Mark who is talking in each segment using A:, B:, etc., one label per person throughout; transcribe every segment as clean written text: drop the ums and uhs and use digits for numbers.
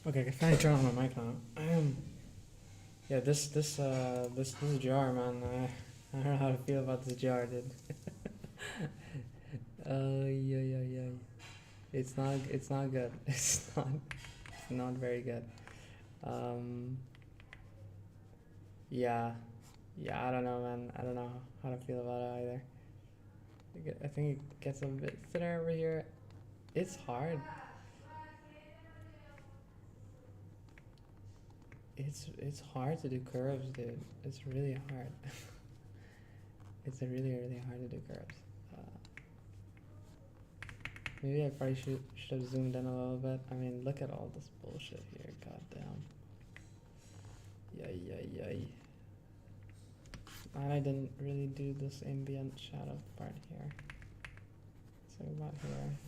A: Okay, I can finally turn on my mic now. Yeah, this jar, man. I don't know how to feel about this jar, dude. Yeah, yeah, yeah. It's not good. It's not very good. Um, yeah, yeah. I don't know, man. I don't know how to feel about it either. I think it gets a bit thinner over here. It's hard. It's hard to do curves, dude. It's really hard. It's really hard to do curves. Uh, Maybe I probably should have zoomed in a little bit. I mean, look at all this bullshit here. God damn. Yay, yay, yay. And I didn't really do this ambient shadow part here. So about here.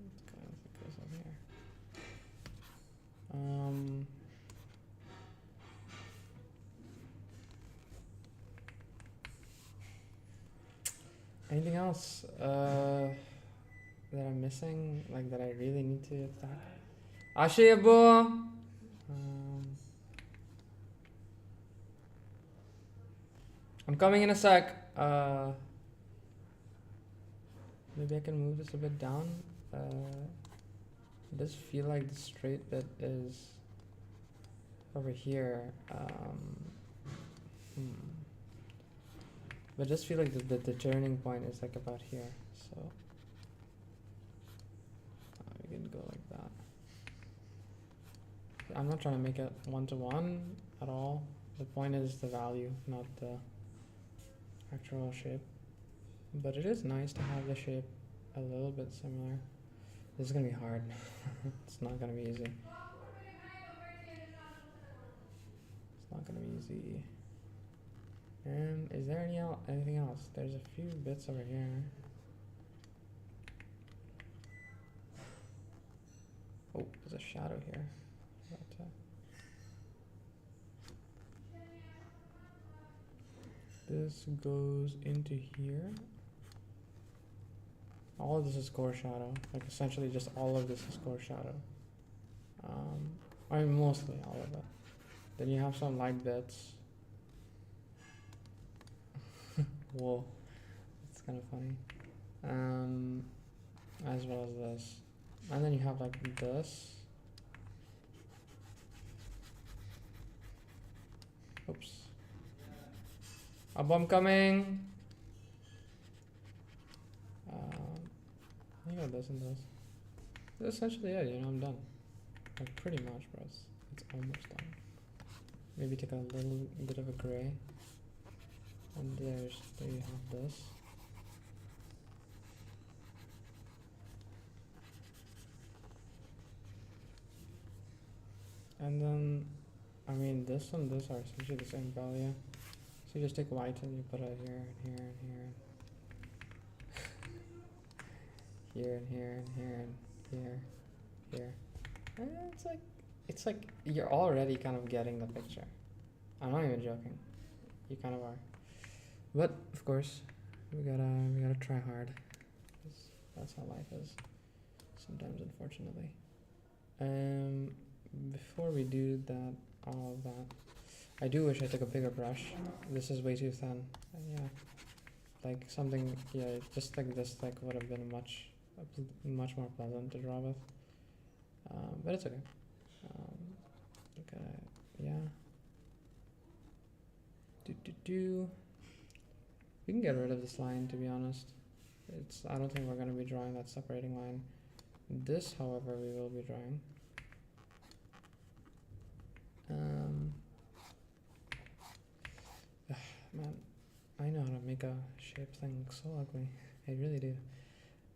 A: Let's go as it goes over here. Um. Anything else that I'm missing? Like that I really need to attack? Ashiyabo! I'm coming in a sec. Maybe I can move this a bit down. It does feel like the straight bit is over here. Hmm. But it does feel like the turning point is like about here. So we can go like that. I'm not trying to make it one-to-one at all. The point is the value, not the actual shape. But it is nice to have the shape a little bit similar. This is gonna be hard. It's not gonna be easy. It's not gonna be easy. Is there anything else? There's a few bits over here. Oh, there's a shadow here. But, this goes into here. All of this is core shadow. Like essentially just all of this is core shadow. I mean mostly all of it. Then you have some light bits. Whoa, it's kind of funny. As well as this. And then you have like this. Oops. A bomb coming! I got this and this. That's essentially it, you know, I'm done. Like pretty much, bro. It's almost done. Maybe take a little bit of a gray. And there you have this. And then, I mean, this and this are essentially the same value. So you just take white and you put it here and here and here. Here and here and here and here. And it's like you're already kind of getting the picture. I'm not even joking. You kind of are. But of course, we gotta try hard. That's how life is. Sometimes, unfortunately. Before we do that, all of that, I do wish I took a bigger brush. This is way too thin. Yeah, like something. Yeah, just like this, like would have been much more pleasant to draw with. But it's okay. Okay, yeah. We can get rid of this line, to be honest. I don't think we're gonna be drawing that separating line. This, however, we will be drawing. Man, I know how to make a shape thing so ugly. I really do.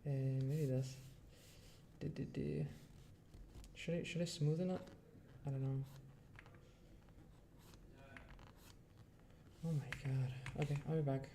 A: Maybe this. Should I smoothen it? I don't know. Oh my god. Okay, I'll be back.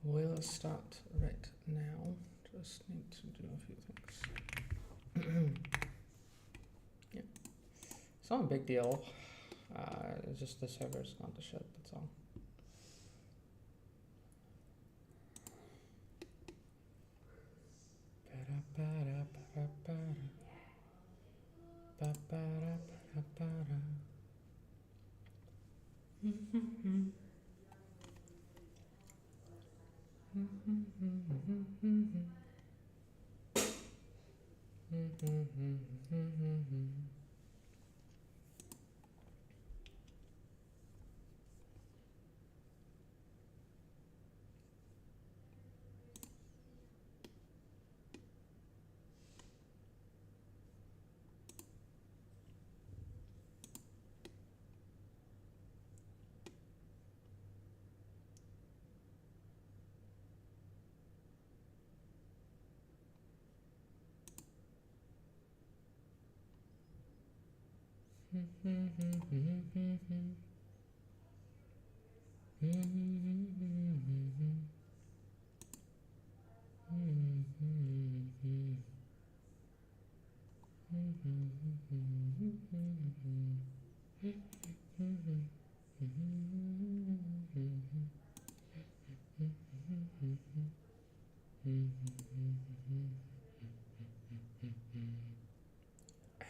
A: We'll start right now. Just need to do a few things. Yeah, it's not a big deal. It's just the server's gone to shit, that's all.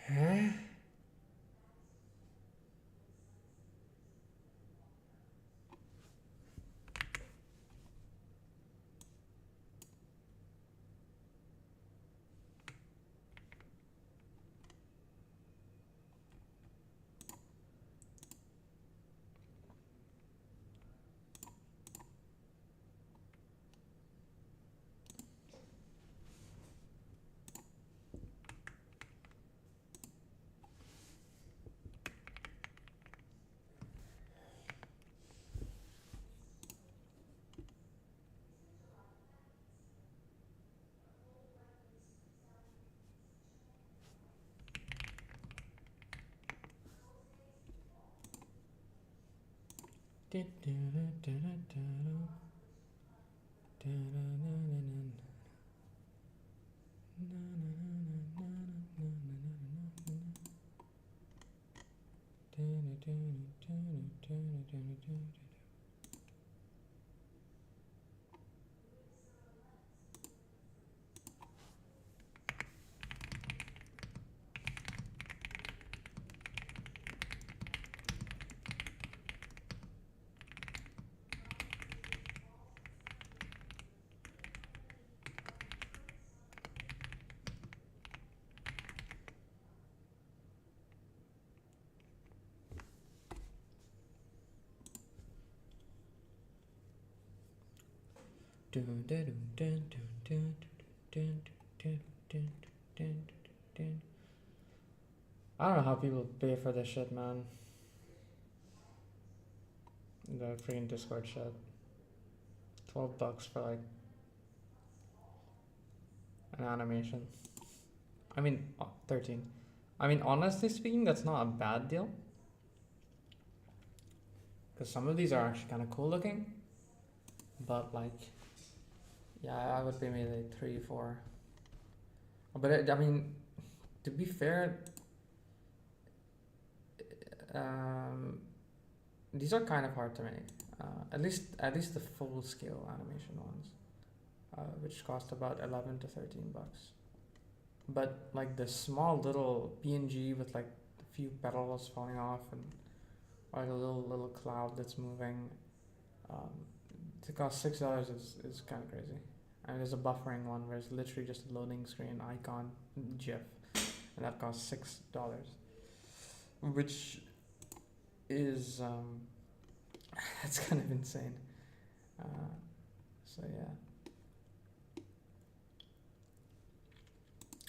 A: Huh? dun, dun, dun. I don't know how people pay for this shit, man. The freaking Discord shit. $12 for like an animation. I mean, 13. I mean, honestly speaking, that's not a bad deal. Because some of these are actually kind of cool looking. But like, yeah, I would pay maybe like 3, 4. But I mean, to be fair, these are kind of hard to make. At least the full scale animation ones, which cost about 11 to 13 bucks. But like the small little PNG with like a few petals falling off and or like a little cloud that's moving, to cost $6 is kind of crazy. And there's a buffering one where it's literally just a loading screen icon GIF, and that costs $6, which is that's kind of insane. So yeah.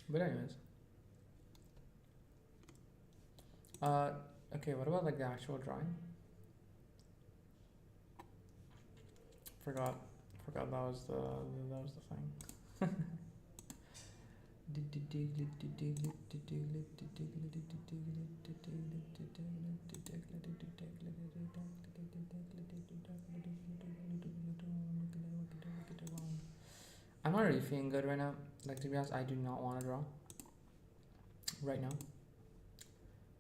A: But anyways, okay. What about like the actual drawing? Forgot that was the thing. I'm not really feeling good right now. Like, to be honest, I do not want to draw right now.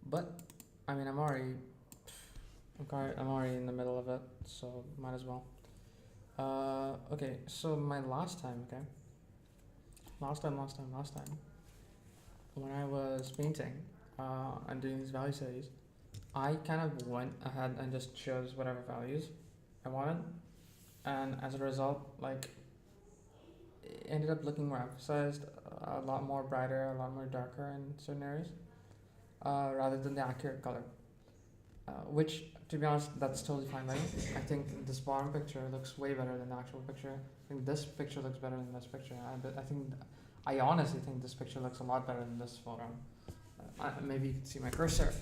A: But I mean, I'm already in the middle of it, so might as well. Okay, so my last time, when I was painting and doing these value studies, I kind of went ahead and just chose whatever values I wanted, and as a result, like, it ended up looking more emphasized, a lot more brighter, a lot more darker in certain areas, rather than the accurate color. Which, to be honest, that's totally fine by me. I think this bottom picture looks way better than the actual picture. I think this picture looks better than this picture. I honestly think this picture looks a lot better than this photo. Maybe you can see my cursor.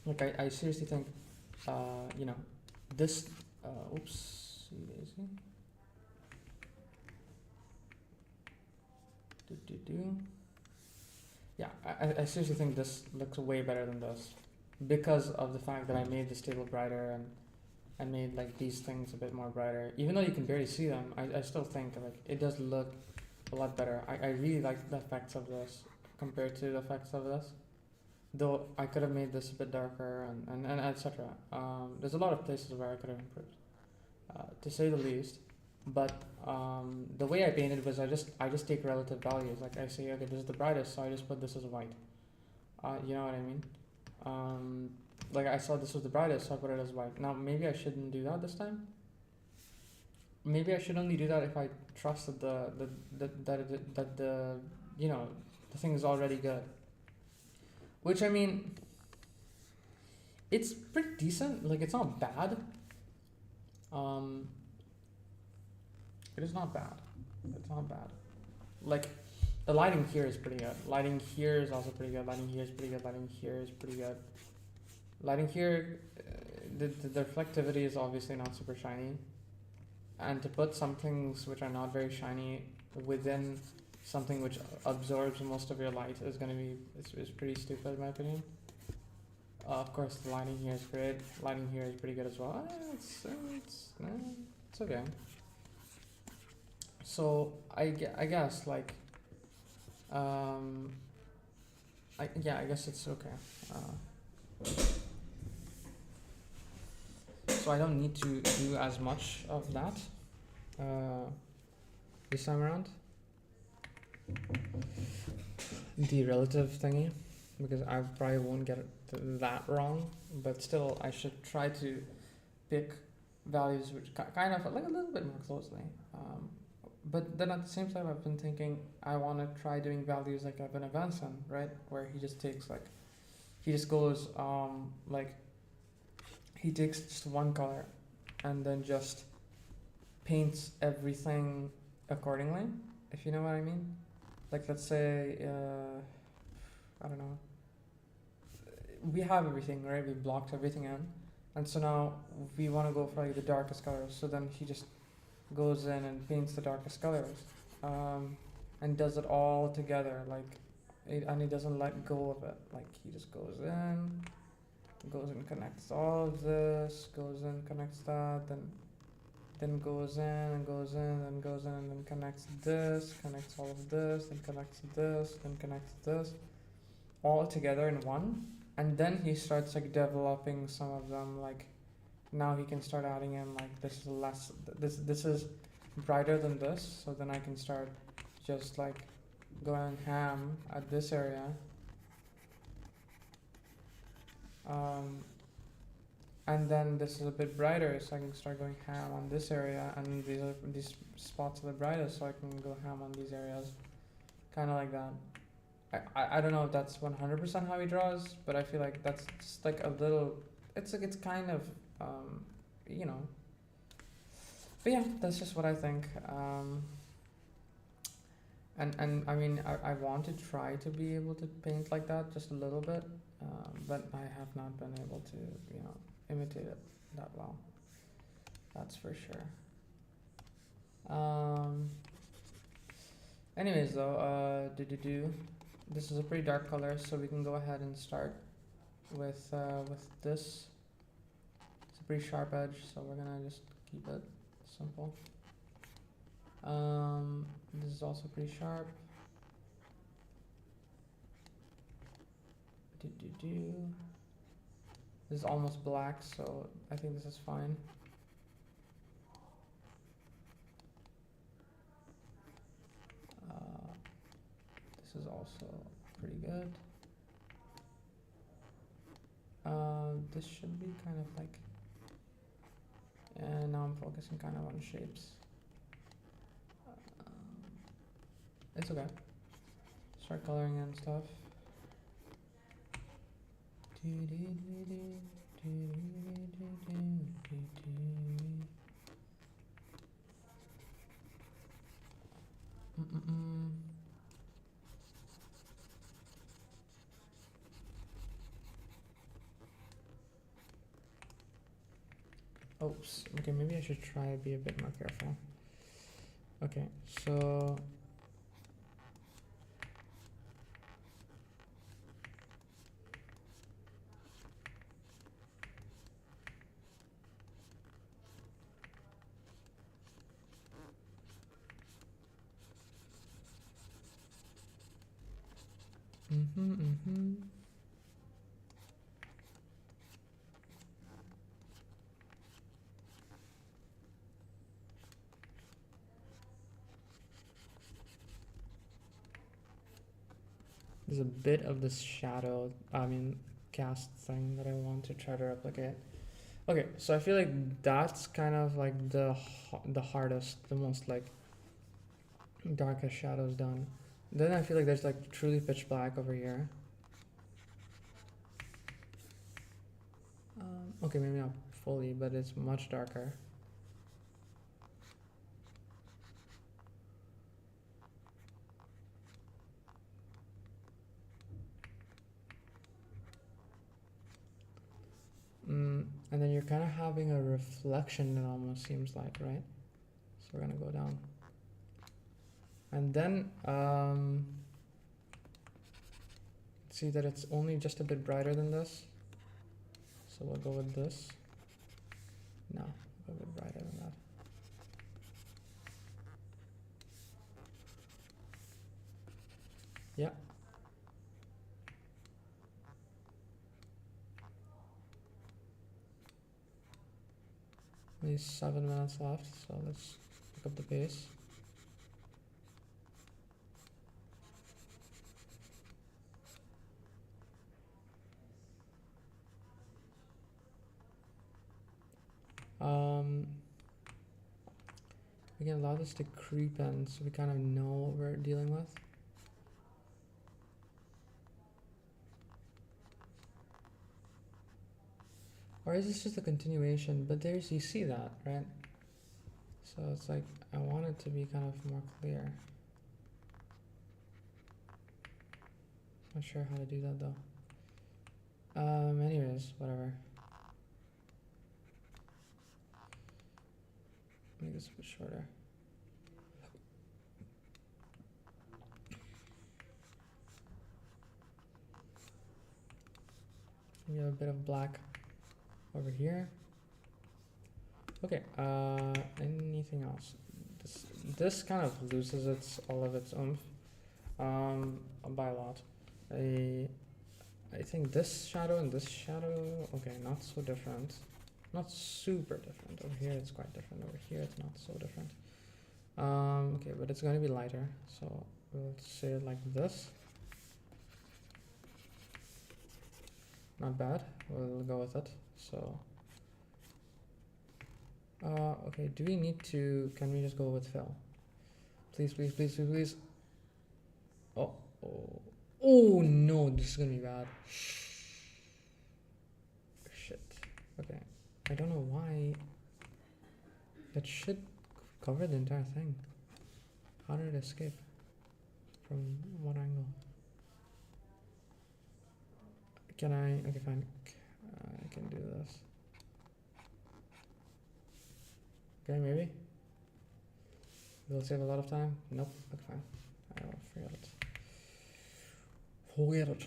A: Like, I seriously think, this, oops, daisy. Yeah, I seriously think this looks way better than this because of the fact that I made this table brighter and made like these things a bit more brighter. Even though you can barely see them, I still think like it does look a lot better. I really like the effects of this compared to the effects of this. Though I could have made this a bit darker and etc. There's a lot of places where I could have improved, to say the least. But the way I painted was I just take relative values. Like, I say, okay, this is the brightest, so I just put this as white. You know what I mean? Like, I saw this was the brightest, so I put it as white. Now maybe I shouldn't do that this time. Maybe I should only do that if I trust that the thing is already good. Which, I mean, it's pretty decent. Like, it's not bad. It is not bad. It's not bad. Like, the lighting here is pretty good. Lighting here is also pretty good. Lighting here is pretty good. Lighting here is pretty good. Lighting here, the reflectivity is obviously not super shiny. And to put some things which are not very shiny within something which absorbs most of your light is going to be, is pretty stupid in my opinion. Of course, the lighting here is great. Lighting here is pretty good as well. It's okay. So I guess like I guess it's okay. So I don't need to do as much of that this time around. The relative thingy, because I probably won't get it that wrong, but still I should try to pick values which kind of like a little bit more closely. But then at the same time, I've been thinking I want to try doing values like Evan Evanson, right? Where he just takes like, he just goes like, he takes just one color and then just paints everything accordingly. if you know what I mean. Like let's say, I don't know, we have everything, right? We blocked everything in, and so now we want to go for like the darkest colors. So then he just goes in and paints the darkest colors, and does it all together, like, and he doesn't let go of it. Like he just goes and connects all of this, goes in, connects that, then goes in and goes in and goes in and then connects this, connects all of this, then connects this, then connects this, all together in one. And then he starts like developing some of them. Like now he can start adding in like this is less, this is brighter than this. So then I can start just like going ham at this area. And then this is a bit brighter, so I can start going ham on this area, and these spots are the brightest, so I can go ham on these areas, kind of like that. I don't know if that's 100% how he draws, but I feel like that's just like a little. It's like it's kind of, you know. But yeah, that's just what I think. And I mean I want to try to be able to paint like that just a little bit, but I have not been able to, you know, imitate it that well. That's for sure. Anyways though, this is a pretty dark color, so we can go ahead and start with this. It's a pretty sharp edge, so we're gonna just keep it simple. This is also pretty sharp. This is almost black, so I think this is fine. This is also pretty good. This should be kind of like, and now I'm focusing kind of on shapes. It's okay. Start coloring and stuff. Oops. Okay, maybe I should try to be a bit more careful. Okay, so there's a bit of this shadow, cast thing that I want to try to replicate. Okay, so I feel like that's kind of like the hardest, the most like darkest shadows done. Then I feel like there's like truly pitch black over here. Okay, maybe not fully, but it's much darker. And then you're kind of having a reflection, it almost seems like, right? So we're gonna go down. And then see that it's only just a bit brighter than this. So we'll go with this. No, a bit brighter than that. Yeah. Only 7 minutes left, so let's pick up the pace. We can allow this to creep in so we kind of know what we're dealing with. Or is this just a continuation? But there's, you see that, right? So it's like, I want it to be kind of more clear. Not sure how to do that though. Anyways, whatever. Make this a bit shorter. We have a bit of black over here. Okay, anything else? This kind of loses all of its oomph by a lot. I think this shadow and this shadow, okay, not so different. Not super different. Over here it's quite different. Over here it's not so different. Okay, but it's going to be lighter, so we'll say it like this. Not bad. We'll go with it. So, okay, do we need to, can we just go with fill? Please, please, please, please, please. Oh, oh, oh no, this is gonna be bad. Shit. Okay, I don't know why. That should cover the entire thing. How did it escape? From what angle? Can I, okay fine, I can do this. Okay, maybe. Will it save a lot of time? Nope, okay fine. I'll forget it. Forget it.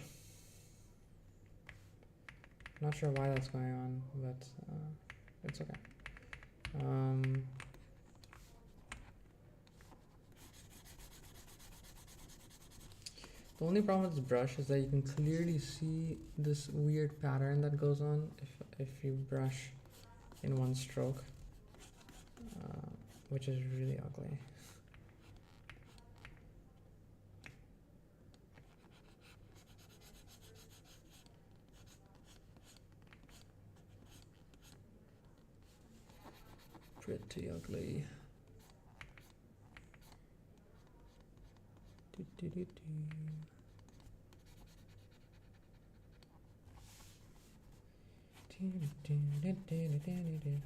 A: Not sure why that's going on, but it's okay. The only problem with this brush is that you can clearly see this weird pattern that goes on if you brush in one stroke, which is really ugly. Pretty ugly.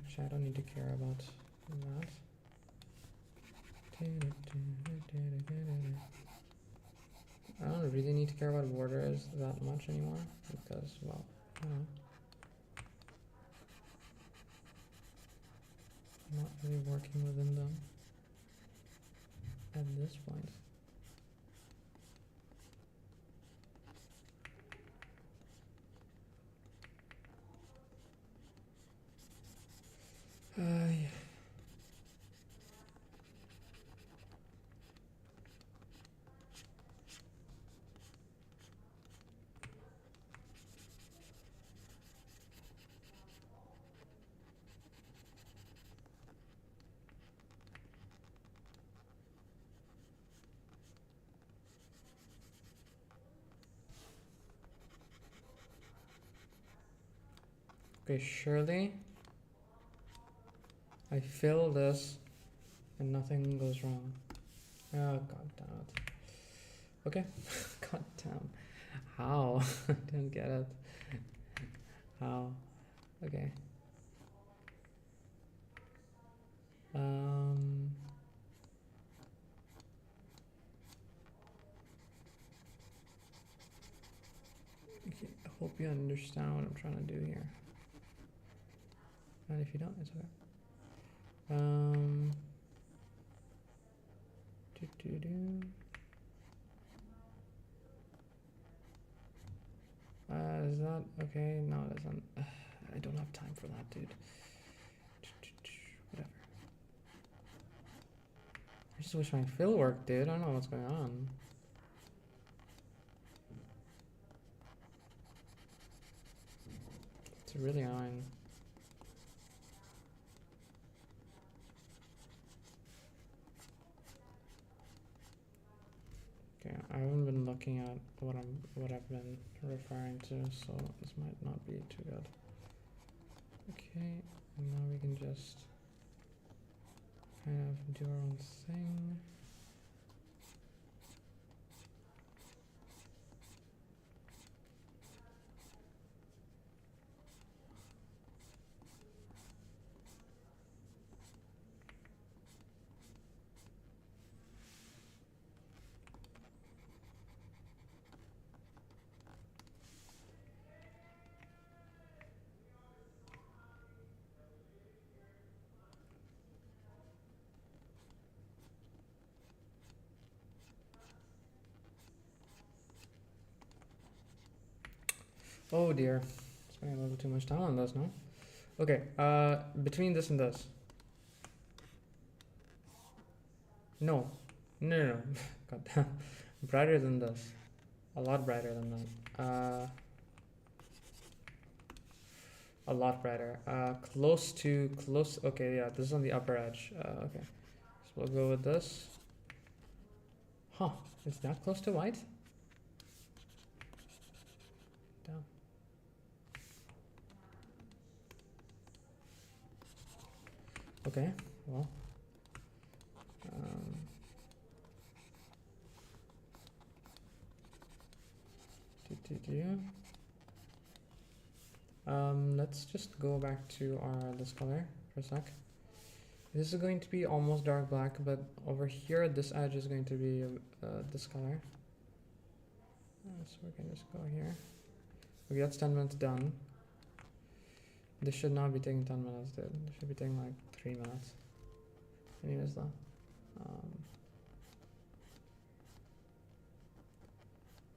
A: Actually, I don't need to care about that. I don't really need to care about borders that much anymore because, well, I don't know. I'm not really working within them at this point. Yeah. Okay, surely I fill this and nothing goes wrong. Oh, god damn it. Okay, god damn. How? I didn't get it. How? Okay. Okay, I hope you understand what I'm trying to do here. And if you don't, it's okay. Is that okay? No, it isn't. I don't have time for that, dude. Whatever. I just wish my fill worked, dude. I don't know what's going on. It's really annoying. Okay, I haven't been looking at what I've been referring to, so this might not be too good. Okay, and now we can just kind of do our own thing. Oh dear. Spending a little too much time on this, no? Okay, between this and this. No. No, no, no. God damn. Brighter than this. A lot brighter than that. A lot brighter. Close. Okay, yeah, this is on the upper edge. Okay. So we'll go with this. Huh. It's that close to white? Damn. Okay, well. Um, let's just go back to our this color for a sec. This is going to be almost dark black, but over here, this edge is going to be this color. So we can just go here. Okay, that's 10 minutes done. This should not be taking 10 minutes, dude. This should be taking like 3 minutes. Anyways, though.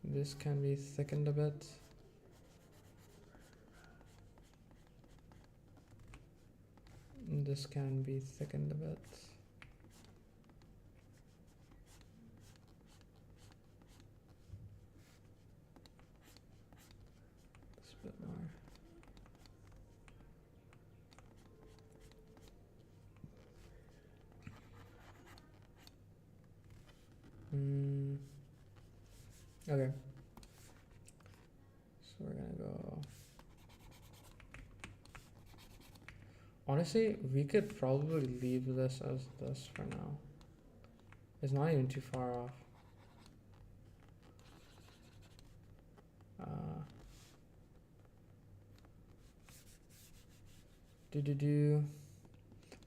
A: This can be thickened a bit. This can be thickened a bit. This a bit more. Okay. So we're gonna go. Honestly, we could probably leave this as this for now. It's not even too far off.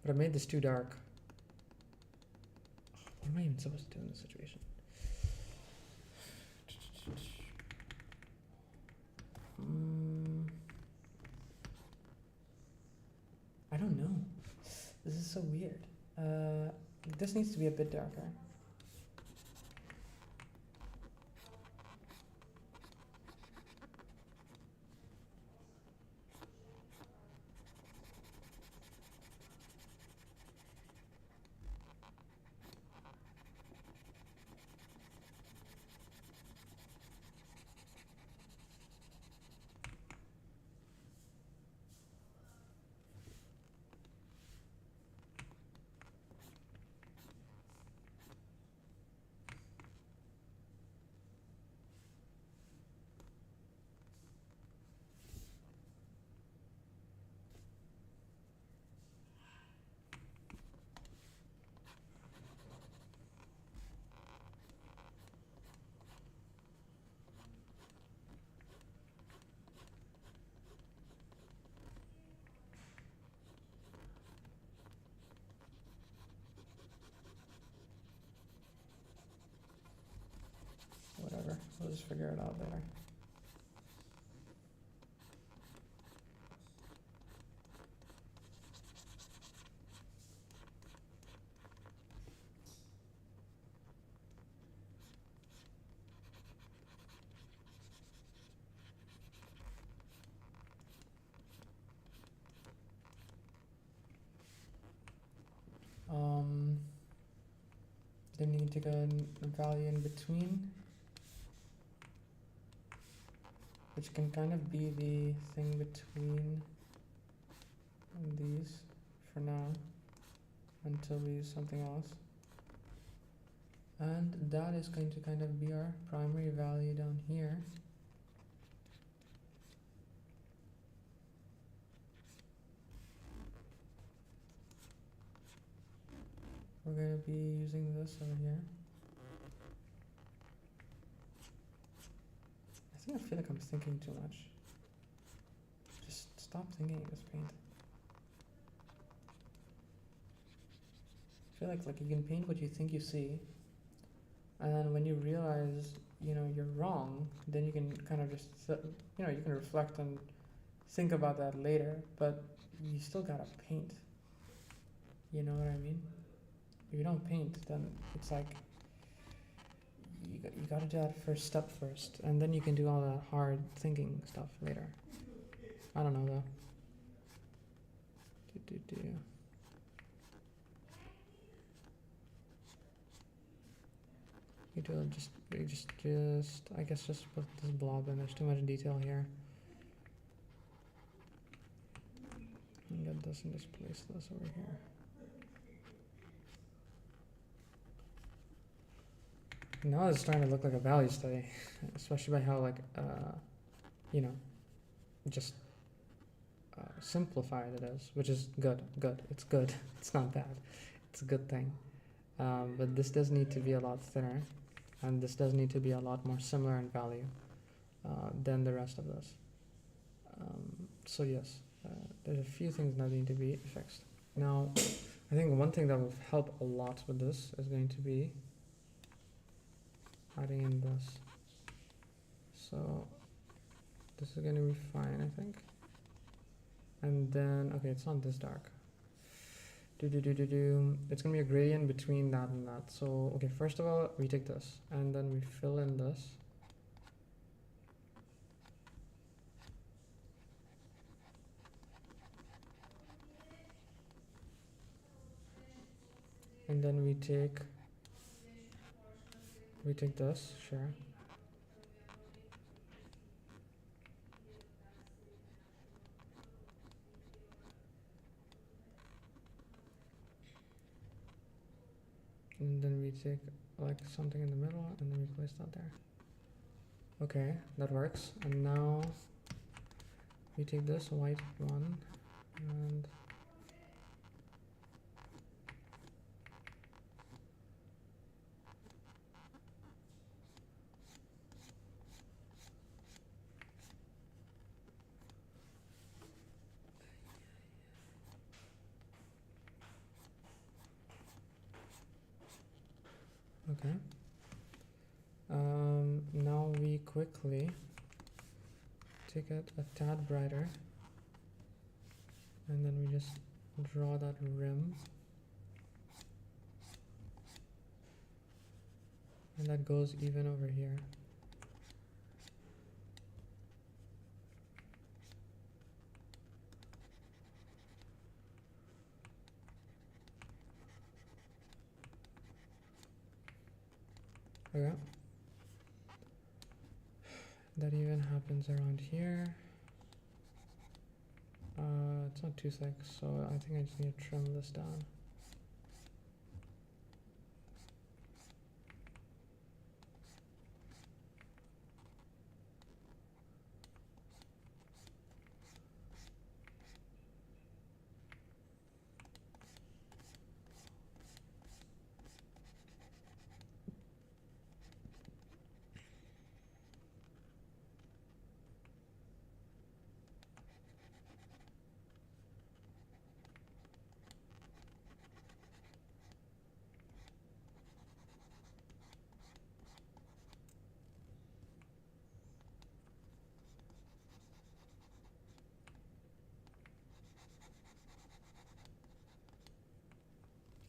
A: But I made this too dark. What am I even supposed to do in this situation? I don't know. This is so weird. This needs to be a bit darker. Whatever, we'll just figure it out later. Then you can take a value in between, which can kind of be the thing between these for now until we use something else. And that is going to kind of be our primary value down here. We're going to be using this over here. I feel like I'm thinking too much. Just stop thinking in this paint. I feel like you can paint what you think you see, and then when you realize, you're wrong, then you can kind of just, you can reflect and think about that later, but you still gotta paint. You know what I mean? If you don't paint, then it's like you gotta do that first step first, and then you can do all the hard thinking stuff later. I don't know though. You do just I guess just put this blob in. There's too much detail here. And get this and just place this over here. Now it's starting to look like a value study, especially by how like you know, just simplified it is, which is good. It's good. It's not bad. It's a good thing. But this does need to be a lot thinner, and this does need to be a lot more similar in value than the rest of this. So yes, there's a few things that need to be fixed. Now, I think one thing that will help a lot with this is going to be adding in this. So this is going to be fine, I think. And then, okay, it's not this dark. It's gonna be a gradient between that and that. So, okay, first of all, we take this and then we fill in this. And then we take this, sure. And then we take like something in the middle and then we place that there. Okay, that works. And now we take this white one and okay. Now we quickly take it a tad brighter and then we just draw that rim, and that goes even over here. Okay. That even happens around here. It's not too thick, so I think I just need to trim this down.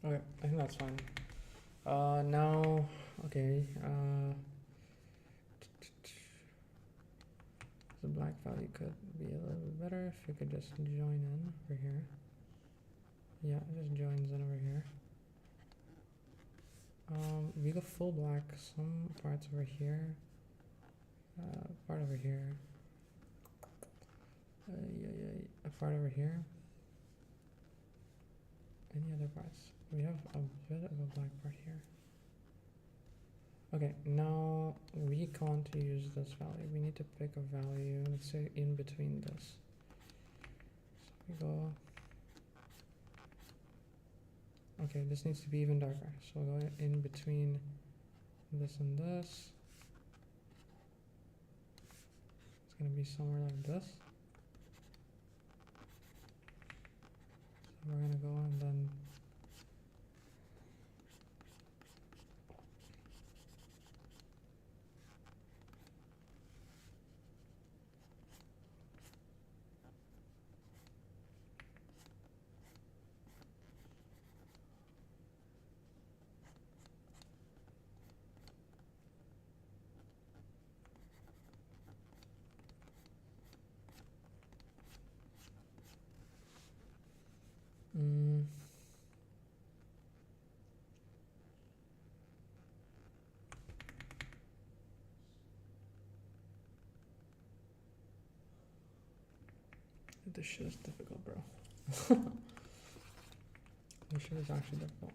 A: Okay, I think that's fine. Now, okay, the black value could be a little bit better if we could just join in over here. Yeah, it just joins in over here. We go full black, some parts over here, part over here, a part over here. Any other parts? We have a bit of a black part here. Okay, now we can't use this value. We need to pick a value, let's say in between this. So we go, okay, this needs to be even darker. So we'll go in between this and this. It's gonna be somewhere like this. So we're gonna go and then This shit is difficult, bro. This shit is actually difficult.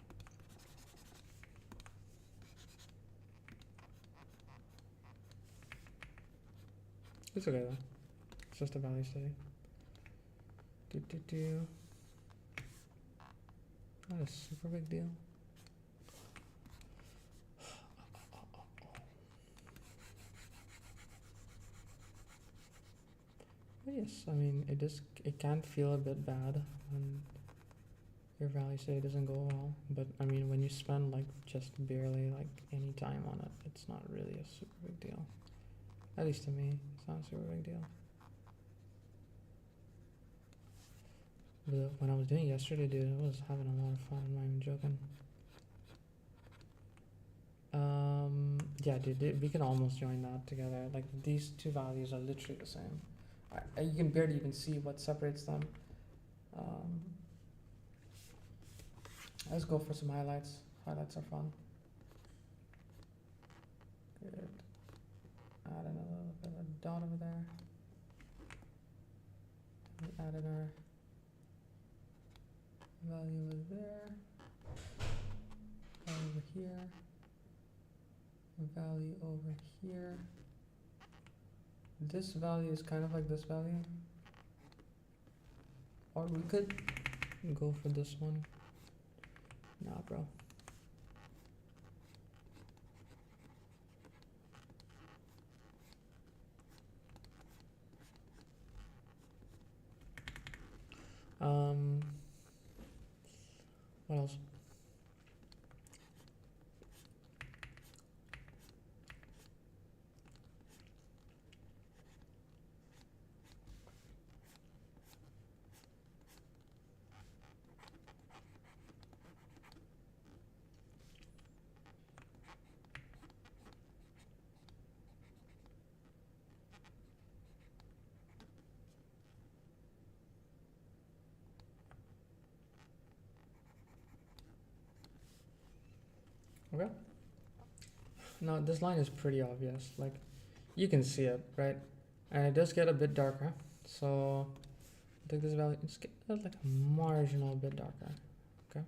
A: It's okay though. It's just a value study. Not a super big deal. But yes, I mean it can feel a bit bad when your value study doesn't go well. But I mean when you spend like just barely like any time on it, it's not really a super big deal. At least to me, it's not a super big deal. But when I was doing it yesterday, dude, I was having a lot of fun. I'm not even joking. Yeah, dude, we can almost join that together. Like these two values are literally the same. You can barely even see what separates them. Let's go for some highlights. Highlights are fun. Good. Add in a little bit of a dot over there. We added our value over there. Over here. Value over here. This value is kind of like this value. Or we could go for this one. Nah, bro. What else? Okay. Now this line is pretty obvious. Like you can see it, right? And it does get a bit darker. So take this value, just get like a marginal bit darker. Okay.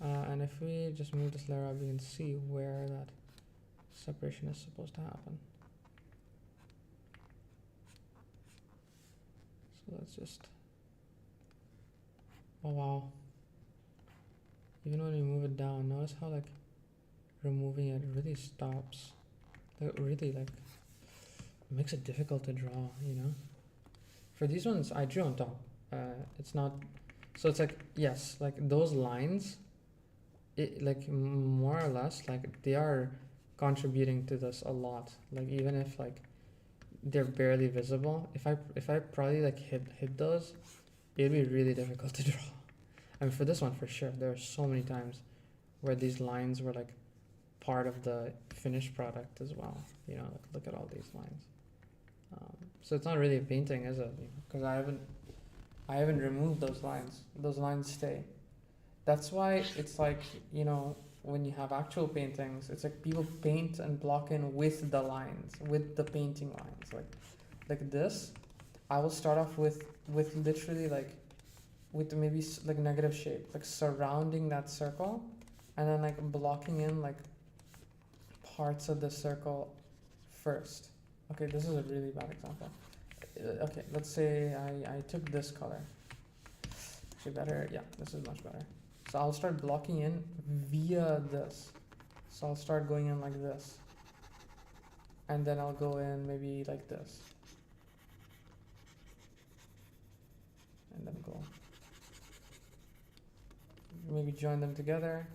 A: And if we just move this layer up, we can see where that separation is supposed to happen. So let's just, oh wow. Even when we move it down, notice how like removing it really stops. Like really like makes it difficult to draw, you know? For these ones, I drew on top. It's not, so it's like, yes, like those lines, it like more or less, like they are contributing to this a lot. Like even if like they're barely visible, if I probably like hit those, it'd be really difficult to draw. I mean, for this one, for sure, there are so many times where these lines were like part of the finished product as well. You know, like look at all these lines. So it's not really a painting, is it? Because I haven't removed those lines. Those lines stay. That's why it's like, you know, when you have actual paintings, it's like people paint and block in with the lines, with the painting lines. Like this, I will start off with literally like with maybe like negative shape, like surrounding that circle, and then like blocking in like parts of the circle first. Okay, this is a really bad example. Okay, let's say I took this color. Actually better, yeah, this is much better. So I'll start blocking in via this. So I'll start going in like this. And then I'll go in maybe like this. And then go. Maybe join them together.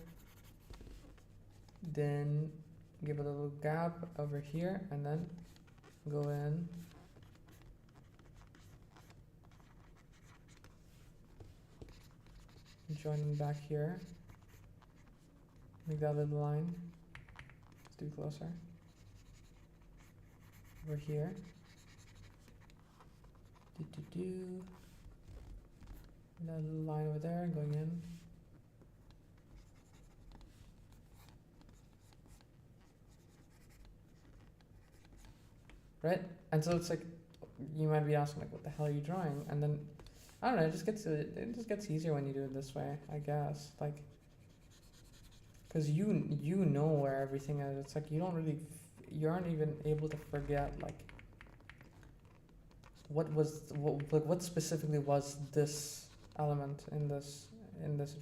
A: Then give a little gap over here and then go in. Join them back here. Make that little line. Let's do closer. Over here. That little line over there going in. Right? And so it's like, you might be asking like, what the hell are you drawing? And then I don't know. It just gets easier when you do it this way, I guess. Like, cause you know where everything is. It's like you aren't even able to forget like what specifically was this element in this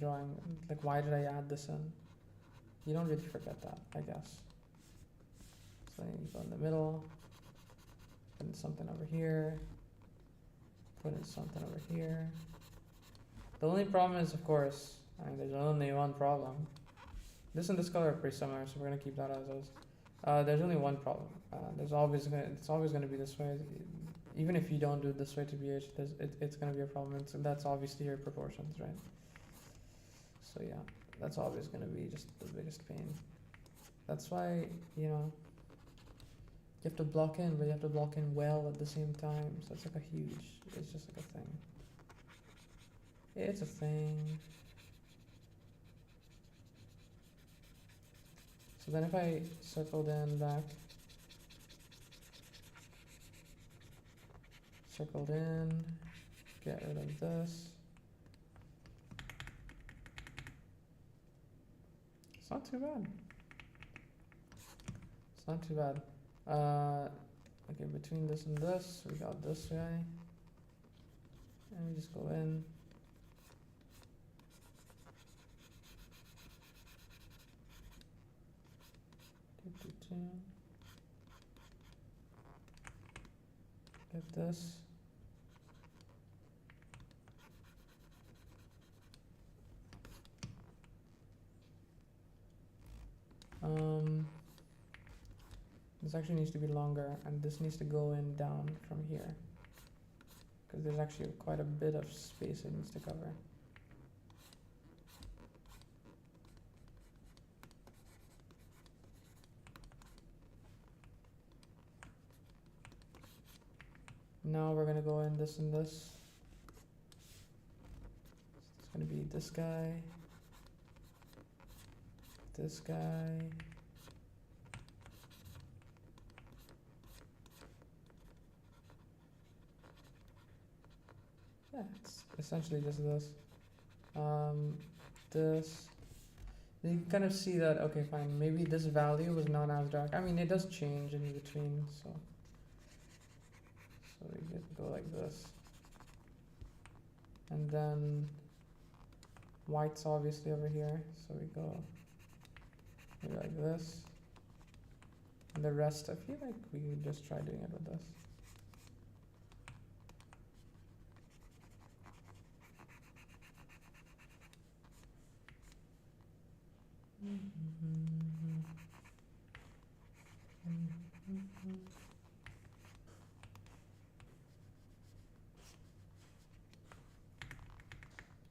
A: drawing. Like, why did I add this in? You don't really forget that, I guess. So you go in the middle, put in something over here, put in something over here. The only problem is, of course, I mean, there's only one problem. This and this color are pretty similar, so we're gonna keep that as is. There's only one problem. It's always gonna be this way. Even if you don't do it this way to BH, it's gonna be a problem. That's obviously your proportions, right? So yeah, that's always gonna be just the biggest pain. That's why, you know, you have to block in, but you have to block in well at the same time. So it's like it's just like a thing. It's a thing. So then if I circled in back, circled in, get rid of this. It's not too bad. It's not too bad. Okay, between this and this, we got this guy. And we just go in. Get this. This actually needs to be longer, and this needs to go in down from here, because there's actually quite a bit of space it needs to cover. Now we're gonna go in this and this. It's gonna be this guy, this guy. Yeah, it's essentially just this. This. You can kind of see that, okay, fine, maybe this value was not as dark. I mean, it does change in between, so we just go like this. And then white's obviously over here, so we go maybe like this. And the rest, I feel like we could just try doing it with this.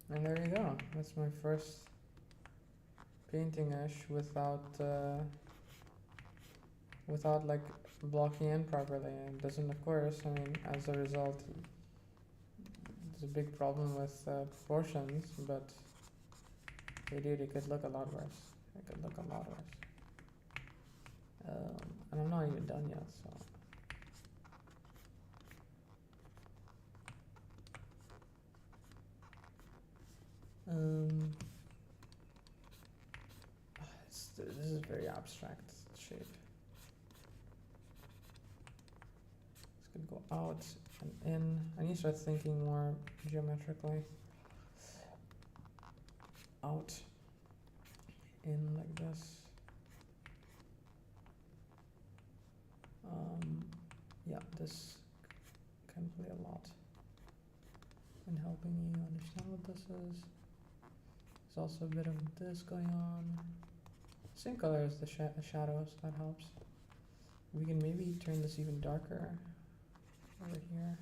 A: And there you go. That's my first painting-ish without like blocking in properly. And it doesn't, of course, I mean, as a result, there's a big problem with proportions, but hey dude, it could look a lot worse. It could look a lot worse. And I'm not even done yet, so. This is very abstract shape. It's gonna go out and in. I need to start thinking more geometrically. Out, in like this. Yeah, this can play a lot in helping you understand what this is. There's also a bit of this going on. Same color as the shadows, that helps. We can maybe turn this even darker over here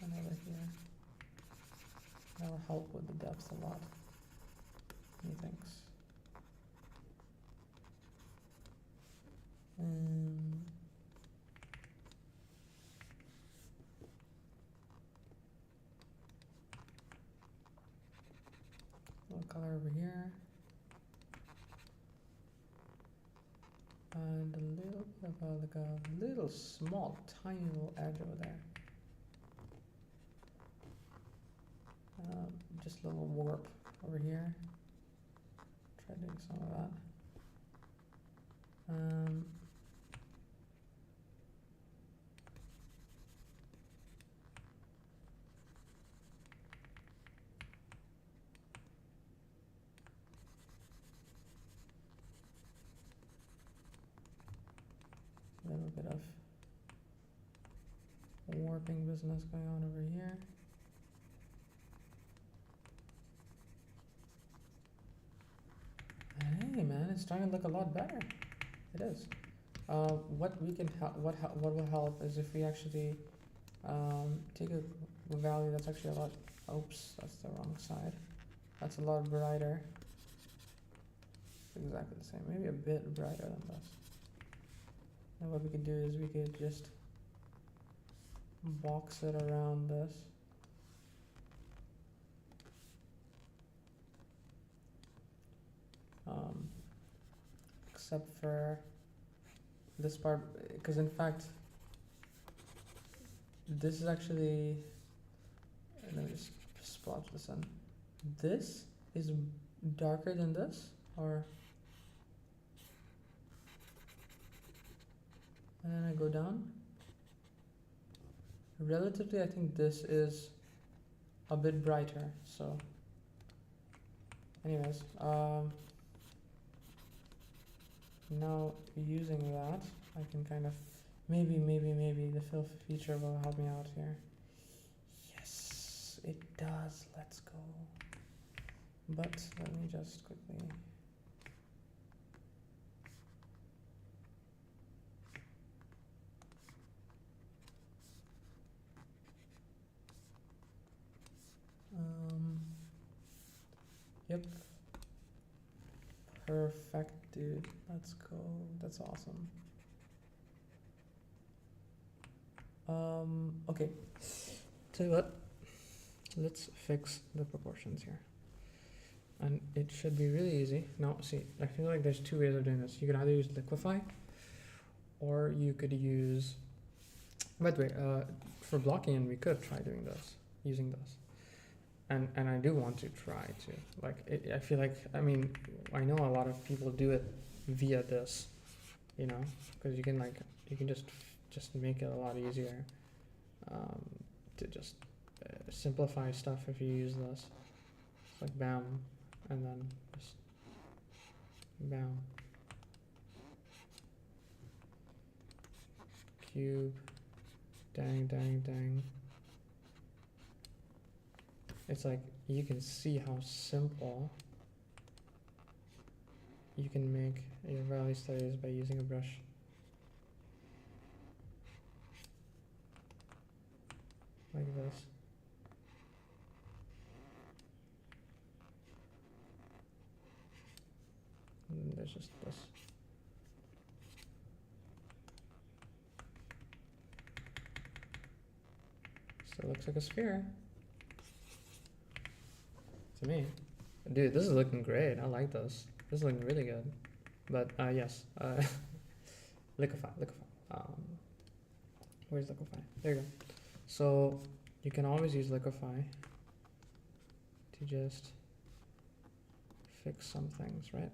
A: and over here. That'll help with the depth a lot, methinks. A little color over here. And a little bit of like a little small, tiny little edge over there. Just a little warp over here. Try doing some of that. A little bit of warping business going on over here. Hey man, it's starting to look a lot better. It is. What we can what will help is if we actually take a value that's actually a lot. Oops, that's the wrong side. That's a lot brighter. It's exactly the same, maybe a bit brighter than this. And what we could do is we could just box it around this. Except for this part, because in fact, this is actually, let me just splotch this in. This is darker than this, or, and then I go down. Relatively, I think this is a bit brighter, so anyways, now using that, I can kind of, maybe the fill feature will help me out here. Yes, it does, let's go. But let me just quickly, yep, perfect, dude, let's go, that's awesome. Okay, tell you what, let's fix the proportions here. And it should be really easy. Now, see, I feel like there's two ways of doing this. You could either use liquify, or you could use, by the way, for blocking, we could try doing this, using this. And I do want to try to, like, I feel like, I mean, I know a lot of people do it via this, you know, because you can, like, you can just make it a lot easier to just simplify stuff if you use this. It's like bam, and then just bam. Cube, dang. It's like, you can see how simple you can make your value studies by using a brush. Like this. And there's just this. Still looks like a sphere. To me. Dude, this is looking great. I like this. This is looking really good. But yes, liquify. Where's liquify? There you go. So you can always use liquify to just fix some things, right?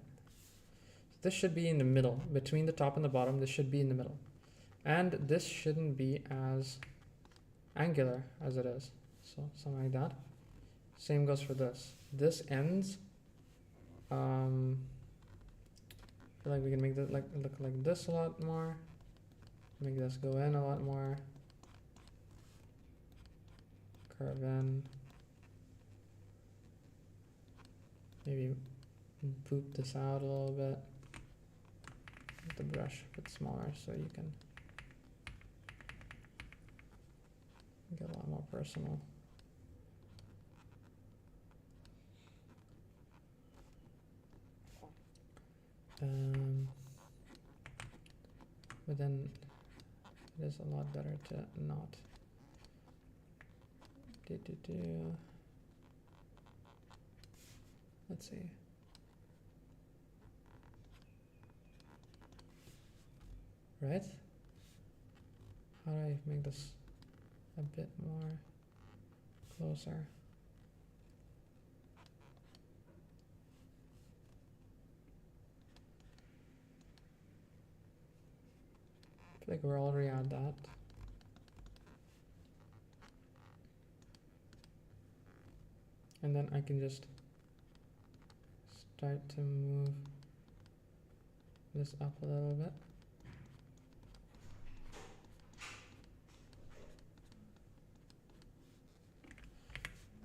A: This should be in the middle, between the top and the bottom. This should be in the middle, and this shouldn't be as angular as it is. So something like that. Same goes for this. This ends. I feel like we can make that look like this a lot more. Make this go in a lot more. Curve in. Maybe boop this out a little bit. Make the brush a bit smaller so you can get a lot more personal. But then it is a lot better to not do. Let's see. Right? How do I make this a bit more closer? feel like we're already at that. And then I can just start to move this up a little bit.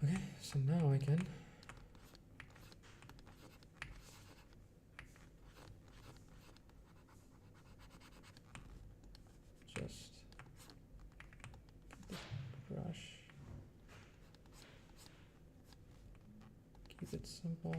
A: Okay, so now I can just brush, keep it simple.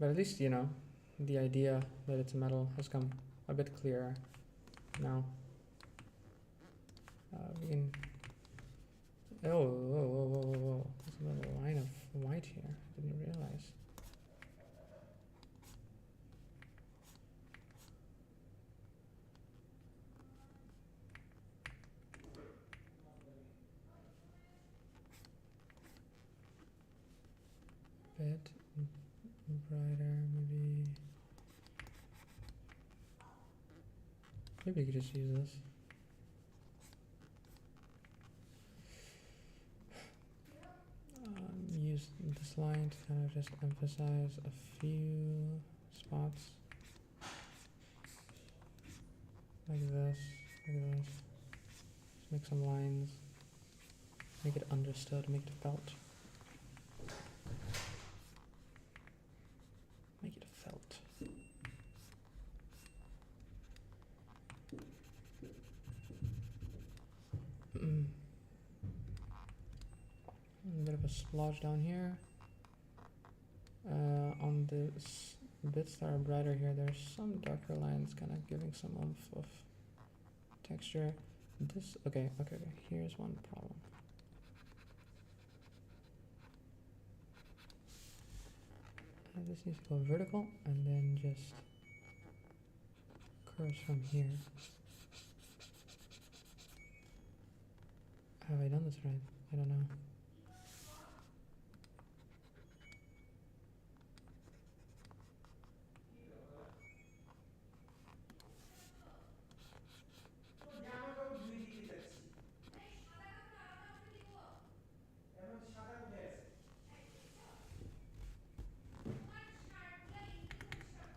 A: But at least, you know, the idea that it's metal has come a bit clearer now. We can... Oh, whoa, whoa, whoa, whoa, whoa. There's a little line of white here. I didn't realize. Bit brighter, maybe. Maybe you could just use this. Use this line to kind of just emphasize a few spots. Like this, like this. Just make some lines. Make it understood, make it felt. Make it felt. A bit of a splotch down here. On the bits that are brighter here, there's some darker lines kind of giving some oomph of texture. This, okay, here's one problem. This needs to go vertical and then just curves from here. Have I done this right? I don't know.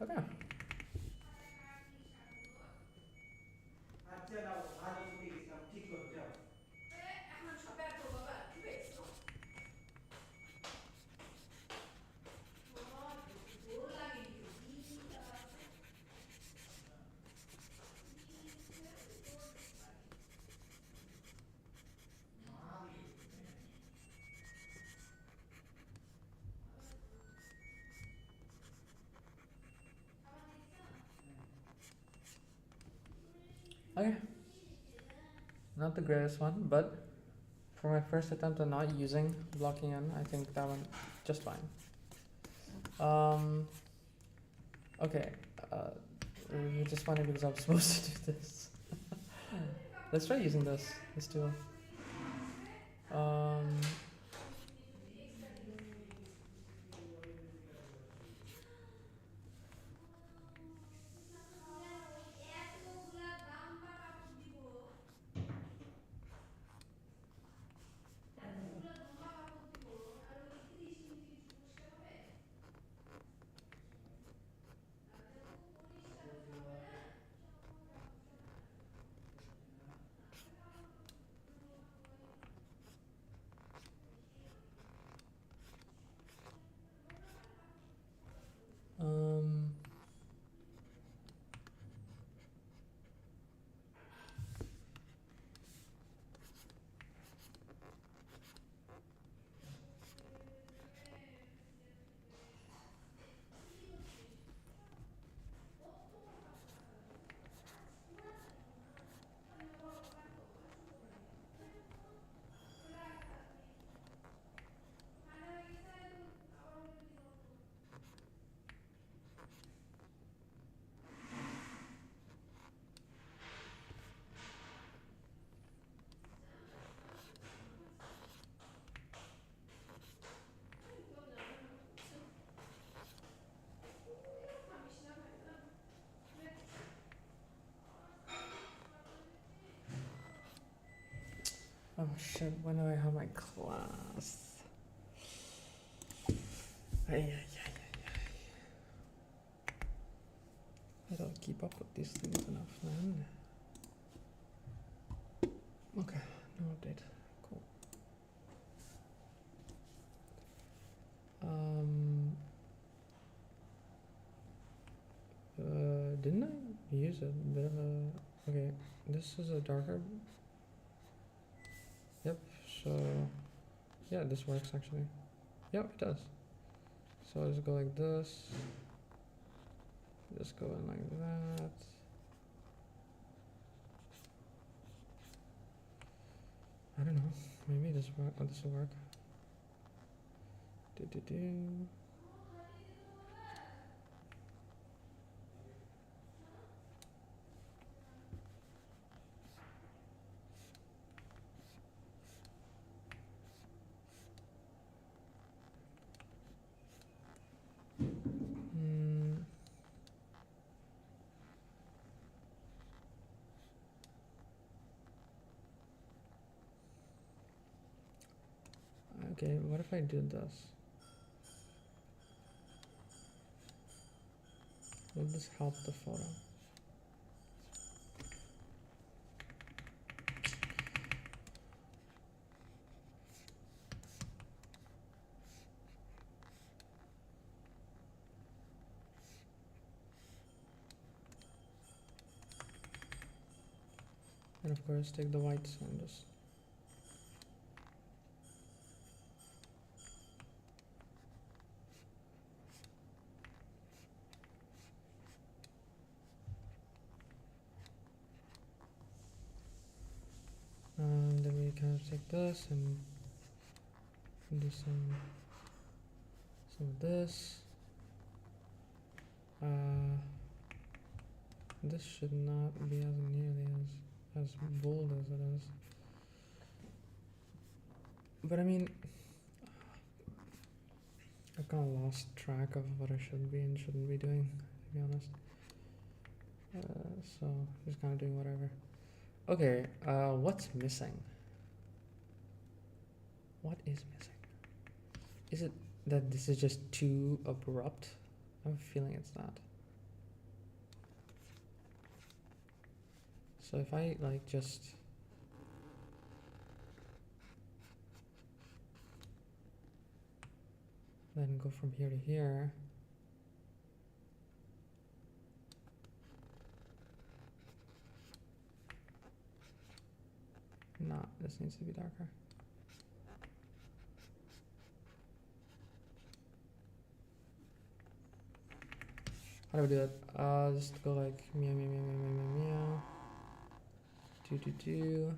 A: Okay. Okay. Not the greatest one, but for my first attempt at not using blocking in, I think that went just fine. Okay. Which is funny because I'm supposed to do this. Let's try using this tool. Oh shit, when do I have my class? Ay. I don't keep up with these things enough, man. Okay, no update. Cool. Didn't I use a bit of a... Okay, this is a darker... Yep, so... Yeah, this works actually. Yep, it does. So I'll just go like this. Just go in like that. I don't know. Maybe this work. Oh, this will work. Okay, what if I did this? Will this help the photo? And of course take the whites and just... then we kind of take this and do some of this. This should not be as nearly as bold as it is. But I mean, I've kind of lost track of what I should be and shouldn't be doing, to be honest. So just kind of doing whatever. Okay, what's missing? What is missing? Is it that this is just too abrupt? I'm feeling it's not. So if I like just... then go from here to here. No, this needs to be darker. How do we do that? Just go like meow meow meow meow meow meow. Do.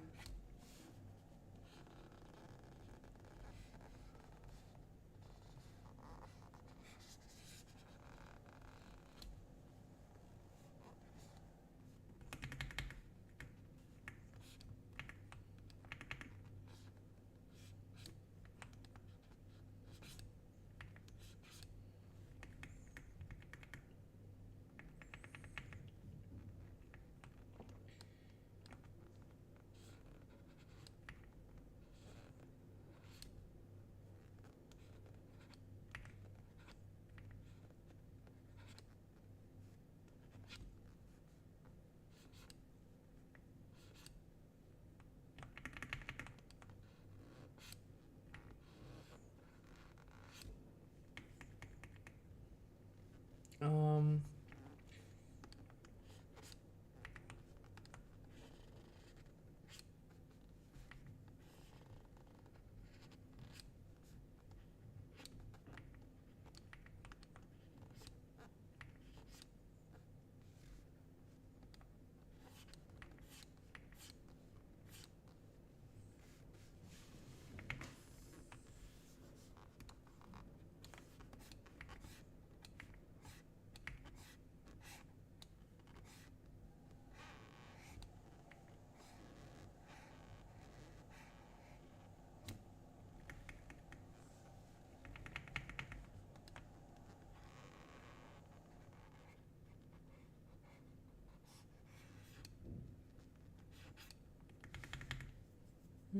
A: I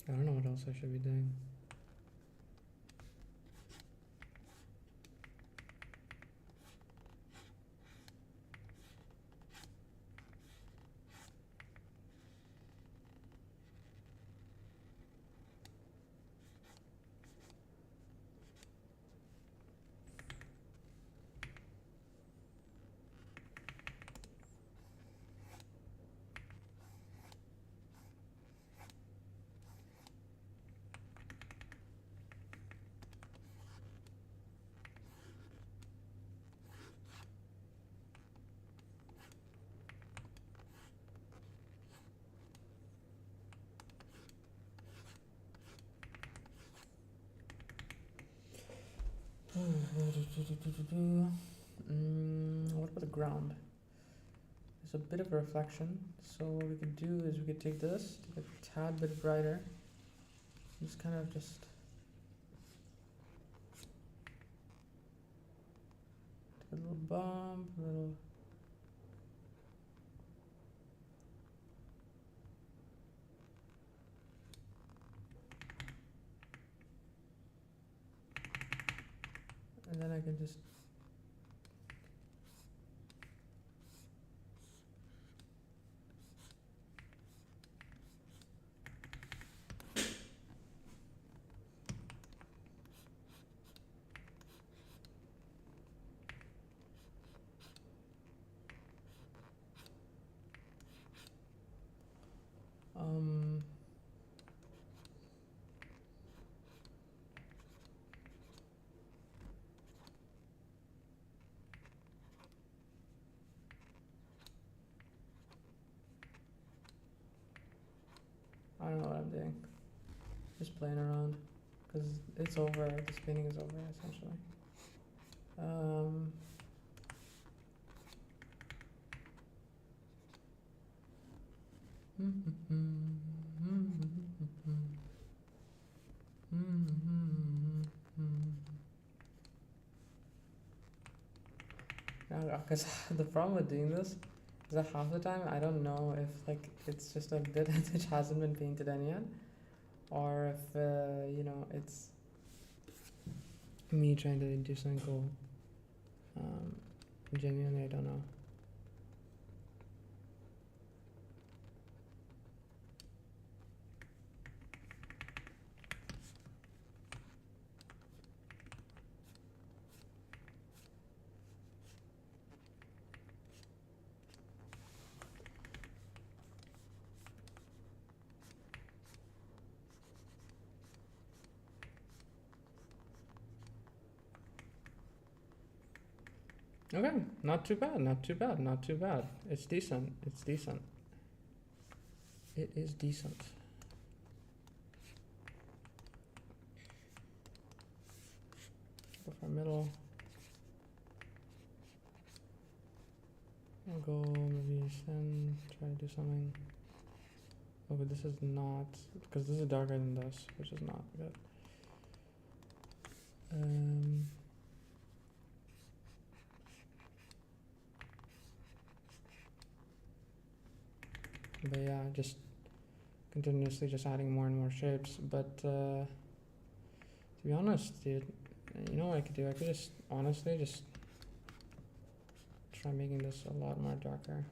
A: don't know what else I should be doing. What about the ground? There's a bit of a reflection, so what we could do is we could take this, take a tad bit brighter, and just kind of just take a little bump, a little. And then I can just I don't know what I'm doing. Just playing around, because it's over. The spinning is over essentially. Because the problem with doing this is that half the time I don't know if like it's just a bit which hasn't been painted in yet, or if you know, it's me trying to do something cool. Genuinely, I don't know. Okay, not too bad, not too bad, not too bad. It's decent, it's decent. It is decent. Go for middle. I'll go maybe send, try to do something. Oh, but this is not, because this is darker than this, which is not good. But yeah, just continuously just adding more and more shapes. But to be honest, dude, you know what I could do? I could just honestly just try making this a lot more darker.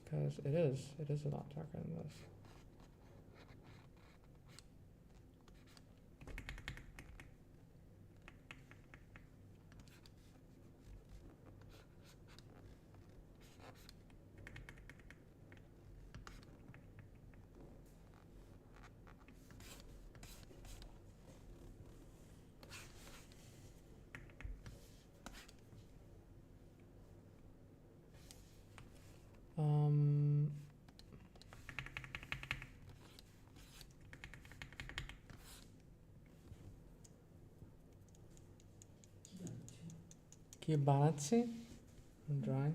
A: Because it is a lot darker than this. Che barazzi? I'm drawing.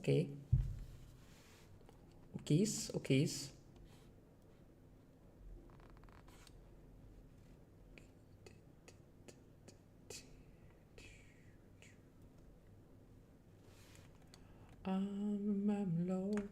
A: Okay. Okies, okies. I'm lost.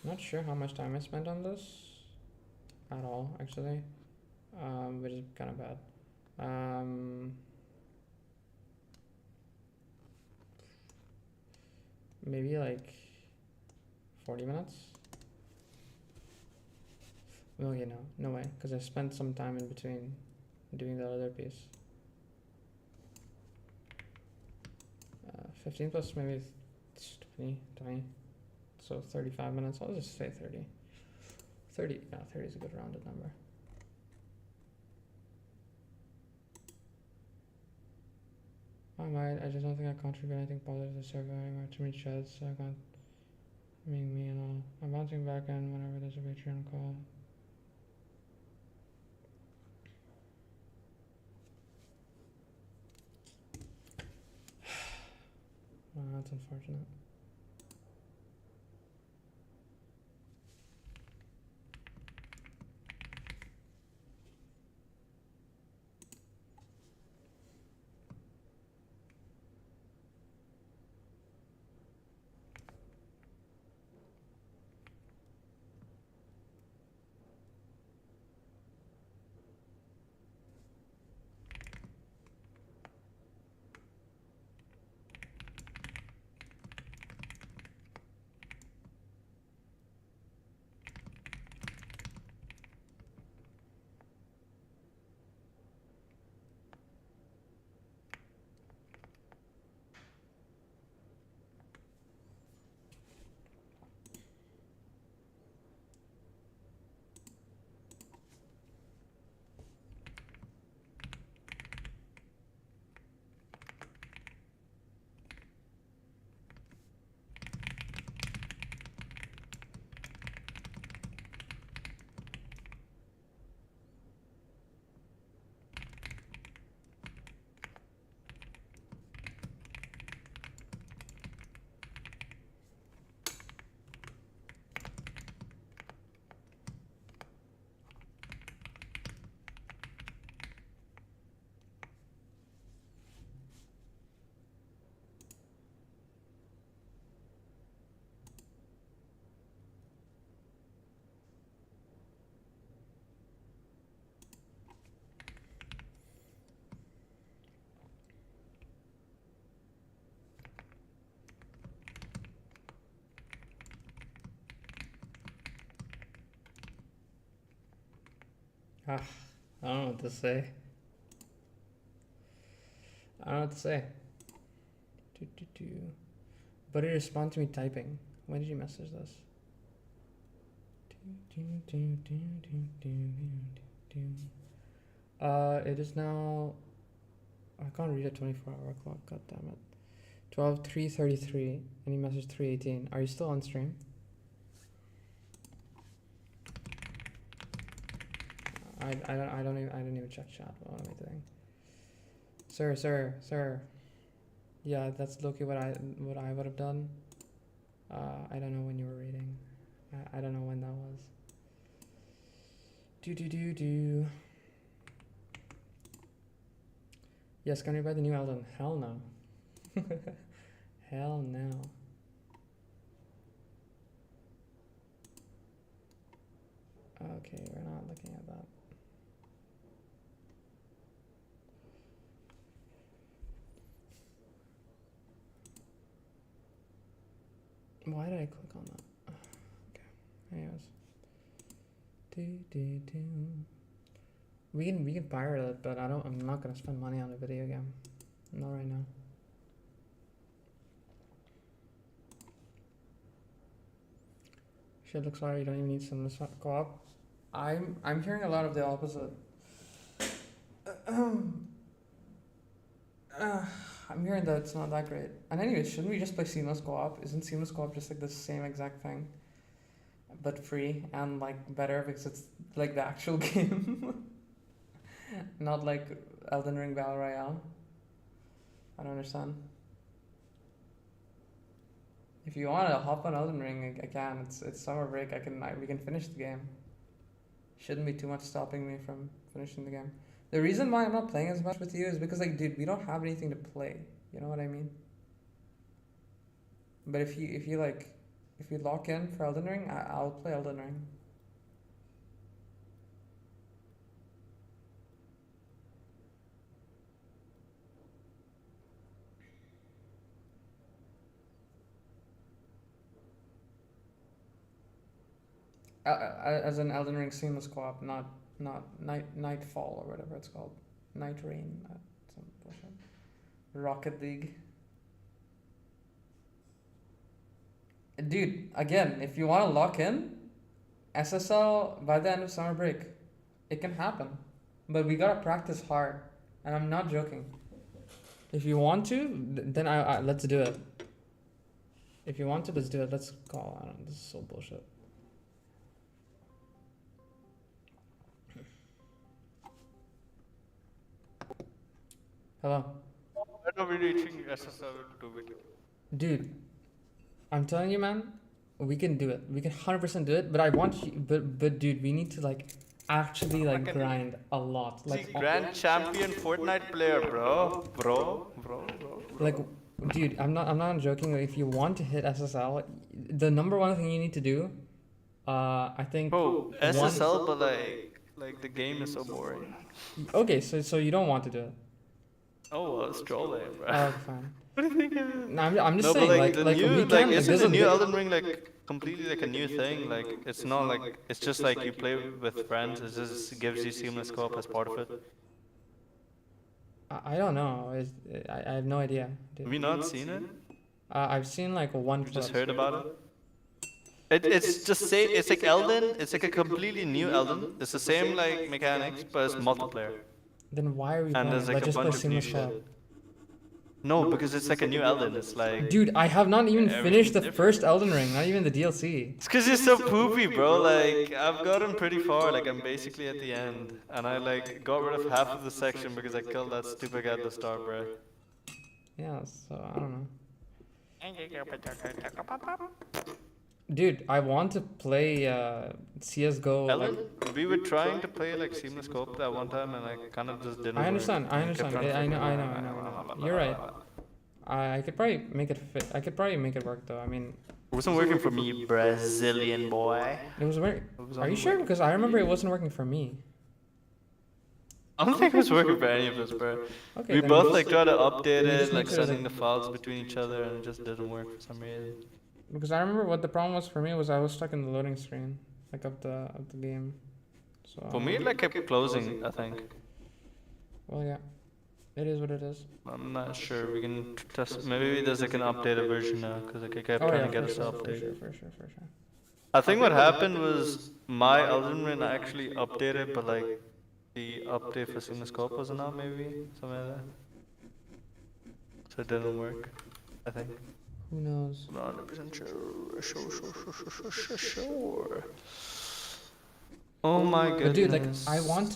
A: Not sure how much time I spent on this at all, actually, which is kind of bad. Maybe like 40 minutes. Okay, no way, because I spent some time in between doing the other piece. 15 plus maybe 20, so 35 minutes. I'll just say 30. 30, yeah, 30 is a good rounded number. I might, I just don't think I contribute anything positive to the server anymore. Too many sheds, so I can't mean me and all. I'm bouncing back in whenever there's a Patreon call. Oh, that's unfortunate. Ah, I don't know what to say. I don't know what to say. But it responded to me typing. When did you message this? It is now. I can't read a 24-hour clock. God damn it. 12:3:33, and you messaged 3:18. Are you still on stream? I didn't even check chat. What am I doing? Sir. Yeah, that's low-key what I would have done. I don't know when you were reading. I don't know when that was. Do. Yes, can we buy the new Elden? Hell no. Hell no. Okay, we're not looking at that. Why did I click on that? Okay. Anyways. We can pirate it, but I'm not gonna spend money on a video game. Not right now. Shit looks like you don't even need some co-op. I'm hearing a lot of the opposite. I'm hearing that it's not that great. And anyways, shouldn't we just play seamless co-op? Isn't seamless co-op just like the same exact thing, but free and like better because it's like the actual game, not like Elden Ring Battle Royale? I don't understand. If you want to hop on Elden Ring, I can. It's summer break. We can finish the game. Shouldn't be too much stopping me from finishing the game. The reason why I'm not playing as much with you is because, like, dude, we don't have anything to play. You know what I mean? But if you lock in for Elden Ring, I'll play Elden Ring. As an Elden Ring seamless co-op, not Nightfall or whatever it's called, Night Rain, some bullshit. Rocket League. Dude, again, if you want to lock in SSL by the end of summer break, it can happen, but we gotta practice hard, and I'm not joking. If you want to, then I let's do it. If you want to, let's do it. Let's call. I don't know, this is so bullshit. Hello.
B: When are we reaching SSL to it?
A: Dude, I'm telling you, man, we can do it. We can 100% do it. But I want you. But dude, we need to like actually like grind a lot. Like
B: grand champion Fortnite player, bro.
A: Like, dude, I'm not joking. If you want to hit SSL, the number one thing you need to do, I think.
B: Bro, SSL, but like the game is so boring.
A: Okay, so you don't want to do it.
B: Oh, well, it's trolling, bro.
A: Oh, fine.
B: What do you think?
A: No, I'm just
B: No,
A: saying,
B: but like the new,
A: we
B: like
A: can,
B: isn't the new
A: a-
B: Elden Ring like completely like a new thing? Like it's not like it's just like you play with friends. It just gives you seamless co-op as part of it.
A: I don't know. I have no idea. Dude.
B: Have you not seen it?
A: I've seen like one.
B: You just heard about it. It's just say it's like Elden. It's like a completely new Elden. It's the same like mechanics, but it's multiplayer.
A: Then why are we
B: And
A: playing?
B: there's like
A: Let's
B: a
A: just play
B: bunch of new
A: seamless co-op.
B: shit. No, because it's like a new Elden. It's like.
A: Dude, I have not even finished the
B: different.
A: first Elden Ring, not even the DLC.
B: It's because you're so poopy, bro. Like I've gotten pretty far. Like I'm basically at the end, and I like got rid of half of the section because I killed that stupid guy at the start, bro.
A: Yeah, so I don't know. Dude, I want to play CS:GO.
B: Ellen, we were trying to play like seamless co-op that one time, and I kind of just didn't.
A: I understand.
B: Work.
A: I understand. I know. You're right. I could probably make it fit. I could probably make it work though. I mean,
B: it wasn't working for me, Brazilian boy.
A: It was working. Are you sure? Because I remember it wasn't working for me.
B: I don't think it was working for any of us, bro.
A: Okay.
B: We
A: then
B: both like tried to update
A: we just
B: it,
A: need
B: like
A: to,
B: sending the files between each other, and it just didn't work for some reason.
A: Because I remember what the problem was for me was I was stuck in the loading screen, like of the game. So
B: For me, it like kept closing, I think.
A: well, yeah, it is what it is.
B: I'm not sure. We can test. Maybe there's like an updated version now, because like I kept
A: Oh
B: trying
A: yeah,
B: to get
A: for
B: us to
A: sure, for
B: update.
A: sure, for sure, for sure.
B: I think what happened was my Elden Ring actually updated, but like the update for CinemaScope wasn't out, maybe something like that. So it didn't work. I think.
A: Who knows?
B: I'm not 100% sure. Oh my goodness.
A: But dude, like, I want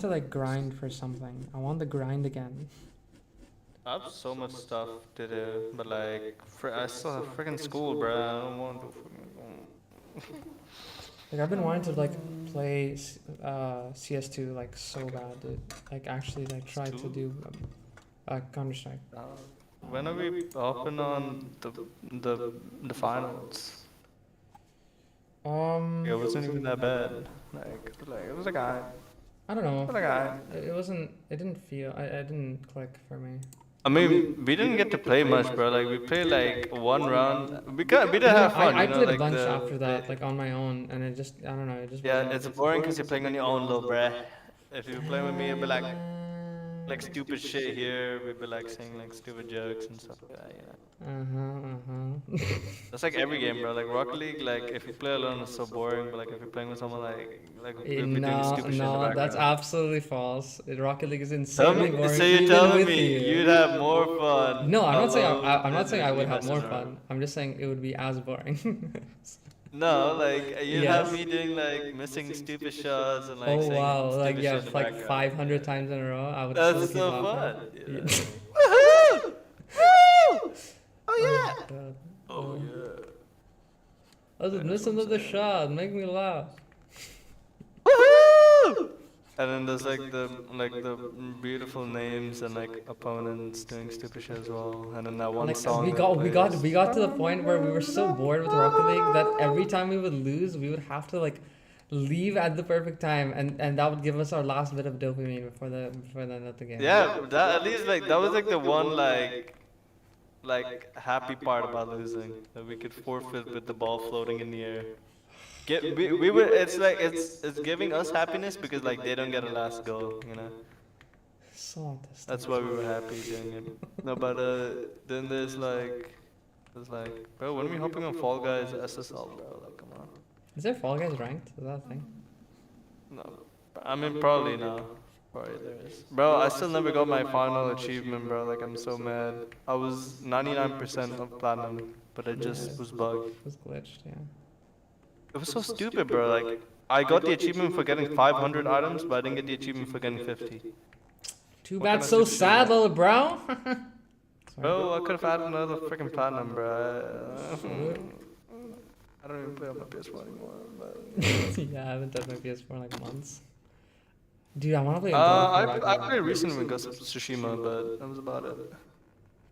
A: to like grind for something. I want the grind again.
B: I have so much stuff to do, but like, I still have freaking school, bro. I don't want to freaking.
A: Like, I've been wanting to like play CS2 like so bad, dude. Like, actually, like try to do Counter Strike.
B: When are we hopping on the finals? It wasn't even that bad. Like it was like I
A: don't know.
B: like I.
A: It wasn't. It didn't feel. I didn't click for me.
B: I mean, we didn't get to play much, bro. Like we played like one round. We did have fun,
A: I
B: you know,
A: played a
B: like
A: bunch after that, like on my own, and it just, I don't know, it just.
B: Yeah, it's boring because you're playing on your own, little bruh. If you were playing with me, it'd be like stupid shit here. We'd be like saying like stupid jokes and stuff like that, you know. That's like every game, bro. Like Rocket League, like if you play alone, it's so boring. But like if you're playing with someone, like we'll be doing stupid shit in the background.
A: That's absolutely false. Rocket League is insanely boring.
B: So you're telling me you'd have more fun?
A: No, I'm not saying I'm not saying I would have more fun. I'm just saying it would be as boring.
B: No, like you'd have me doing like missing stupid shots and like saying
A: like
B: stupid
A: yeah,
B: shit in the
A: like
B: background.
A: 500 times in a row. I would.
B: That's so fun.
A: Yeah.
B: Woohoo! Woo! Oh yeah! Oh yeah!
A: I was missing the shot. Make me laugh.
B: Woohoo! And then there's like the beautiful names and like opponents doing stupid shit as well. And then that one song.
A: We got to the point where we were so bored with Rocket League that every time we would lose, we would have to like leave at the perfect time, and that would give us our last bit of dopamine before the end of the game.
B: Yeah, that at least like that was like the one like happy part about losing, that we could forfeit with the ball floating in the air. We were, it's like it's giving us happiness because like they don't get a last goal, you know. That's why we were happy doing it. No, but then there's like, bro, when are we hopping on Fall Guys SSL, bro? Like, come on.
A: Is there Fall Guys ranked? Is that a thing?
B: No, I mean probably now. Probably there is. Bro, I still never got my final achievement, bro. Like I'm so mad. I was 99% of platinum, but it just was bugged.
A: It was glitched, yeah.
B: It was so stupid, bro. Like, I got the achievement for getting 500 items, but I didn't get the achievement for getting 50.
A: Too bad, so sad, little bro.
B: Bro, I could have added another freaking platinum, bro. I don't even play on my PS4 anymore. But
A: yeah, I haven't touched my PS4 in like months. Dude, I want to play.
B: I played recently with Ghost of Tsushima, but that was about it.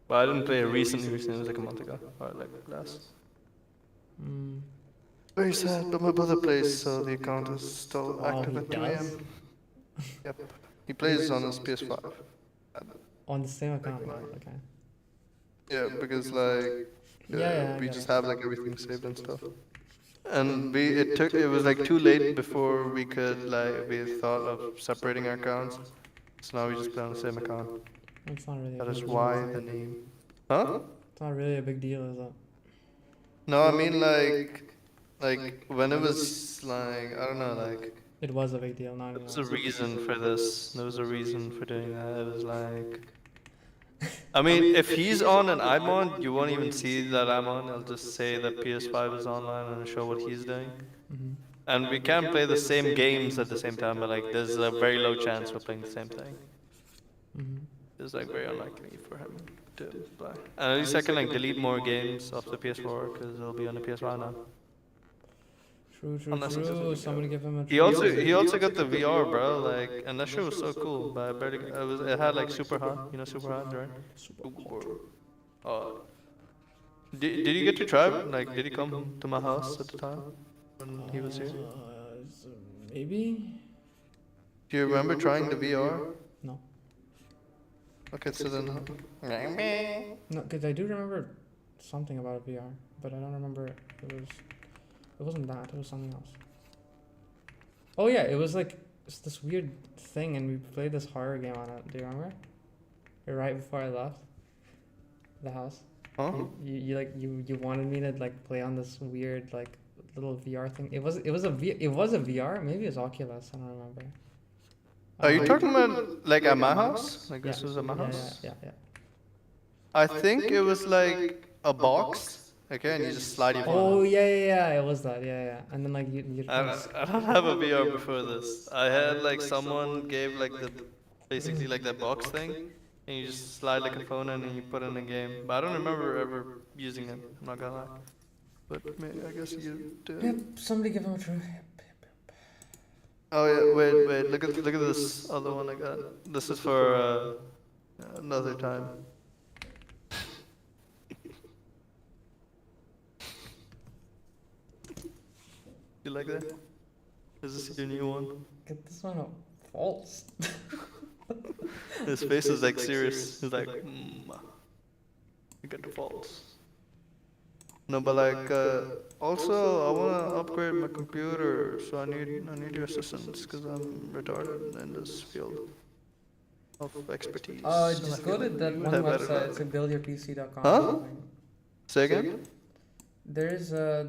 B: But I didn't play it recently. It was like a month ago, or like last. Very sad, but my brother plays, so the account is still active at 2 AM. Yep. He plays on his PS5.
A: On the same account, okay.
B: Yeah, because like we just have like everything saved and stuff. And it was like too late before we thought of separating our accounts. So now we just play on the same account.
A: It's not really.
B: That is why the name. Huh?
A: It's not really a big deal, is it?
B: No, I mean like when it was like, I don't know, like.
A: It was a big deal, not
B: There was a reason for this. There was a reason for doing that. It was like. I mean, if he's on and I'm on, you won't even see that I'm on. I'll just say that PS5 is online and show what he's doing. And we can play the same games at the same time, but like there's a very low chance we're playing the same thing. It's like very unlikely for him to play. And at least I can like delete more games off the PS4 because it'll be on the PS5 now.
A: True. Somebody give him a.
B: He also got the VR, bro. Like, and that shit was so cool. But I barely. It had like super hot. You know, super hot, right? Did you get to try it? Like, did he come to my house at the time when he was here?
A: Maybe.
B: Do you remember trying the VR?
A: No.
B: Okay, so then.
A: No, because I do remember something about a VR, but I don't remember it wasn't that, it was something else. Oh yeah, it was like it's this weird thing, and we played this horror game on it. Do you remember? Right before I left the house,
B: Huh?
A: you wanted me to like play on this weird like little VR thing. It was a VR. Maybe it was Oculus. I don't remember.
B: Are you talking about like at my house? Like
A: Yeah,
B: this was at my house?
A: yeah.
B: I think it was like a box. Okay, and you just slide your phone
A: Oh
B: up.
A: yeah. It was that. Yeah. And then like you
B: I don't have a VR before this. I had like someone gave like the basically like that box thing, and you just slide like a phone in and you put in a game. But I don't remember ever using it. I'm not gonna lie. But I guess you
A: Yep.
B: did.
A: Somebody give him a try.
B: Oh yeah, wait. Look at this other one I got. This is for another time. You like that? Is this your new one?
A: Get this one up. False.
B: His face is like serious. He's like, you get the faults. No, but like, also I wanna upgrade my computer, so I need your assistance because I'm retarded in this field of expertise.
A: Just go to that one website. It's buildyourpc.com.
B: Huh? Say again?
A: There's one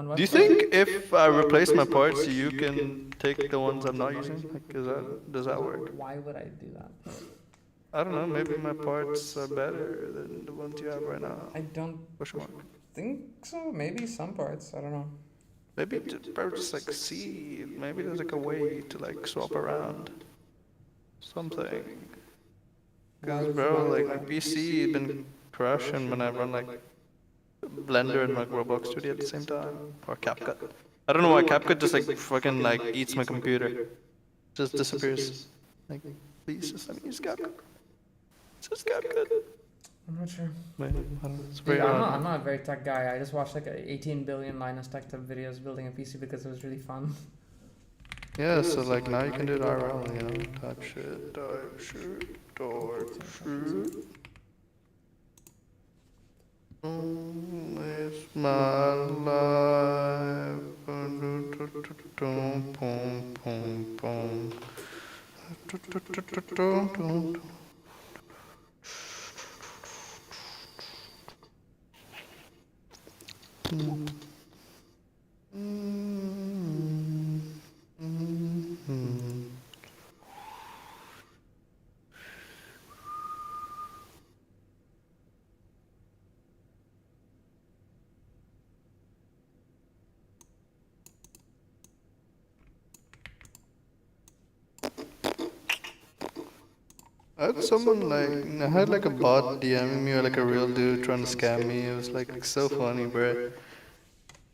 A: website.
B: Do you think if I replace my parts, you can take the ones I'm not using? Like, does that work?
A: Why would I do that?
B: I don't know. Maybe my parts are better than the ones you have right now.
A: I don't
B: Question mark.
A: think so. Maybe some parts. I don't know.
B: Maybe just like see. Maybe there's like a way to like swap around something. Cause bro, like my PC has been crashing when I run like Blender and like Roblox Studio at the same time, or CapCut. I don't know why CapCut just like fucking like eats my computer, just disappears. Like, please just let me use CapCut. Just CapCut.
A: I'm not sure.
B: It's very
A: I'm not a very tech guy. I just watched like 18 billion Linus Tech Tip videos building a PC because it was really fun.
B: Yeah, so like now you can do it IRL, you know, type shit. It's my life. I had someone like I had like a bot DMing me or like a real dude trying to scam me. It was like so funny, bro.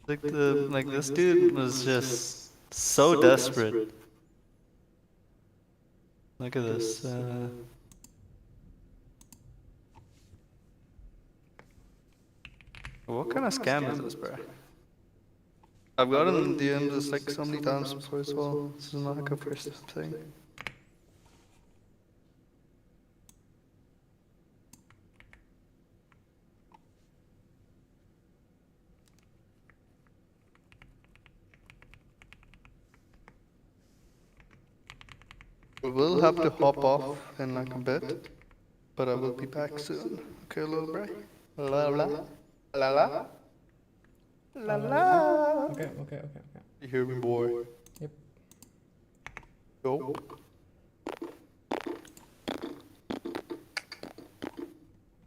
B: Like this dude was just so desperate. Look at this. What kind of scam is this, bro? I've gotten DM'd this like so many times before as well. This is not like a first thing. We will have to hop off in like a bit, but I will be back soon. Okay, little bro? La la. La la. La la.
A: Okay.
B: You hear me, boy?
A: Yep.
B: Yo.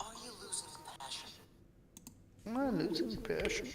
C: Are you losing passion?
B: Am I losing passion?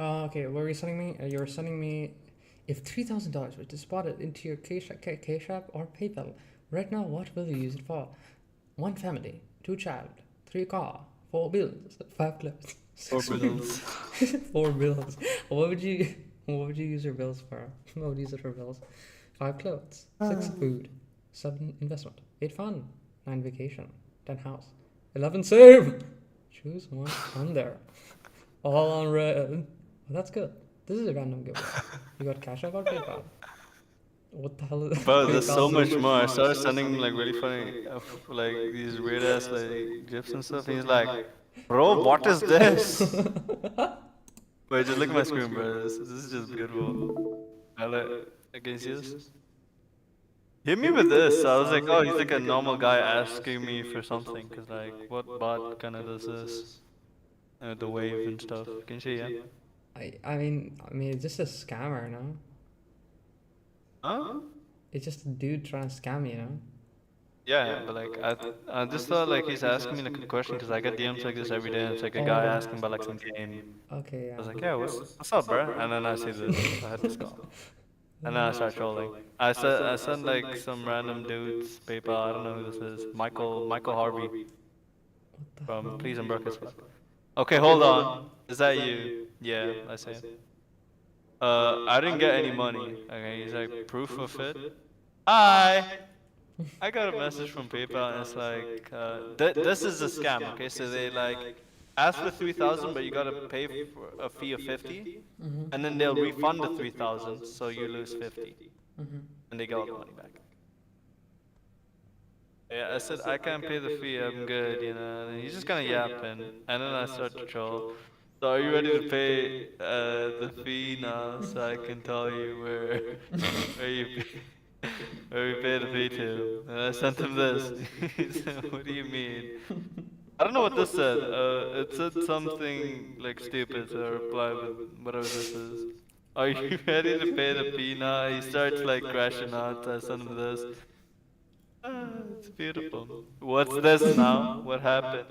A: Okay, what were you sending me? You were sending me if $3,000 were deposited into your Cash App or PayPal right now, what will you use it for? One family, two child, three car, four bills, five clothes,
B: Or
A: six food,
B: bills.
A: four bills. What would you use your bills for? What would you use it for bills? Five clothes, six food, seven investment, eight fun, nine vacation, 10 house, 11 save. Choose one under. All on red. Well, that's good. This is a random giveaway. You got Cash App or PayPal? What the hell is
B: Bro, there's so
A: PayPal?
B: much more. I started sending him like really funny, like these weird ass like gifs and stuff. And he's like, bro, what is this? Wait, just look at my screen, bro. This is just beautiful. I like. Can you see this? Hit me with this. So I was like, oh, he's like a normal guy asking me for something. Cause like, what bot kind of does this? The wave and stuff. Can you see? Yeah.
A: I mean, it's just a scammer, no?
B: Huh?
A: It's just a dude trying to scam you, know?
B: Yeah, but like I just thought like he's asking me like a question because I get DMs like this every day and it's like a guy asking about like some game.
A: Okay,
B: I was
A: yeah.
B: like, yeah, what's up, bro? And then I see this, so I had to stop. And then I start trolling. I sent like some random dude's PayPal. I don't know who this is. Michael Harvey
A: What the
B: from
A: hell?
B: Please Unbroke as Fuck. Okay, hold on. Is that you? Yeah, I see it. I didn't get any money. Okay, he's like proof of it. Hi. I got a message from PayPal and it's like, this is a scam, okay? So they like ask for 3,000, but you gotta pay for a fee of 50,
A: Mm-hmm.
B: and then they'll refund the 3,000, so you lose 50,
A: Mm-hmm.
B: and they get all the money back. Yeah, I said I can't pay the fee, I'm good, you know. And he's just kind of yapping, and then I start to troll. So are you ready to pay the fee now, so I can tell you where you pay, where we pay the fee to? And I sent him this. He said, "What do you mean?" I don't know what this said. It said something like stupid, so I reply with whatever this is. Are you ready to pay the fee now? He starts like crashing out. I send him this. It's beautiful. What's this now? What happened?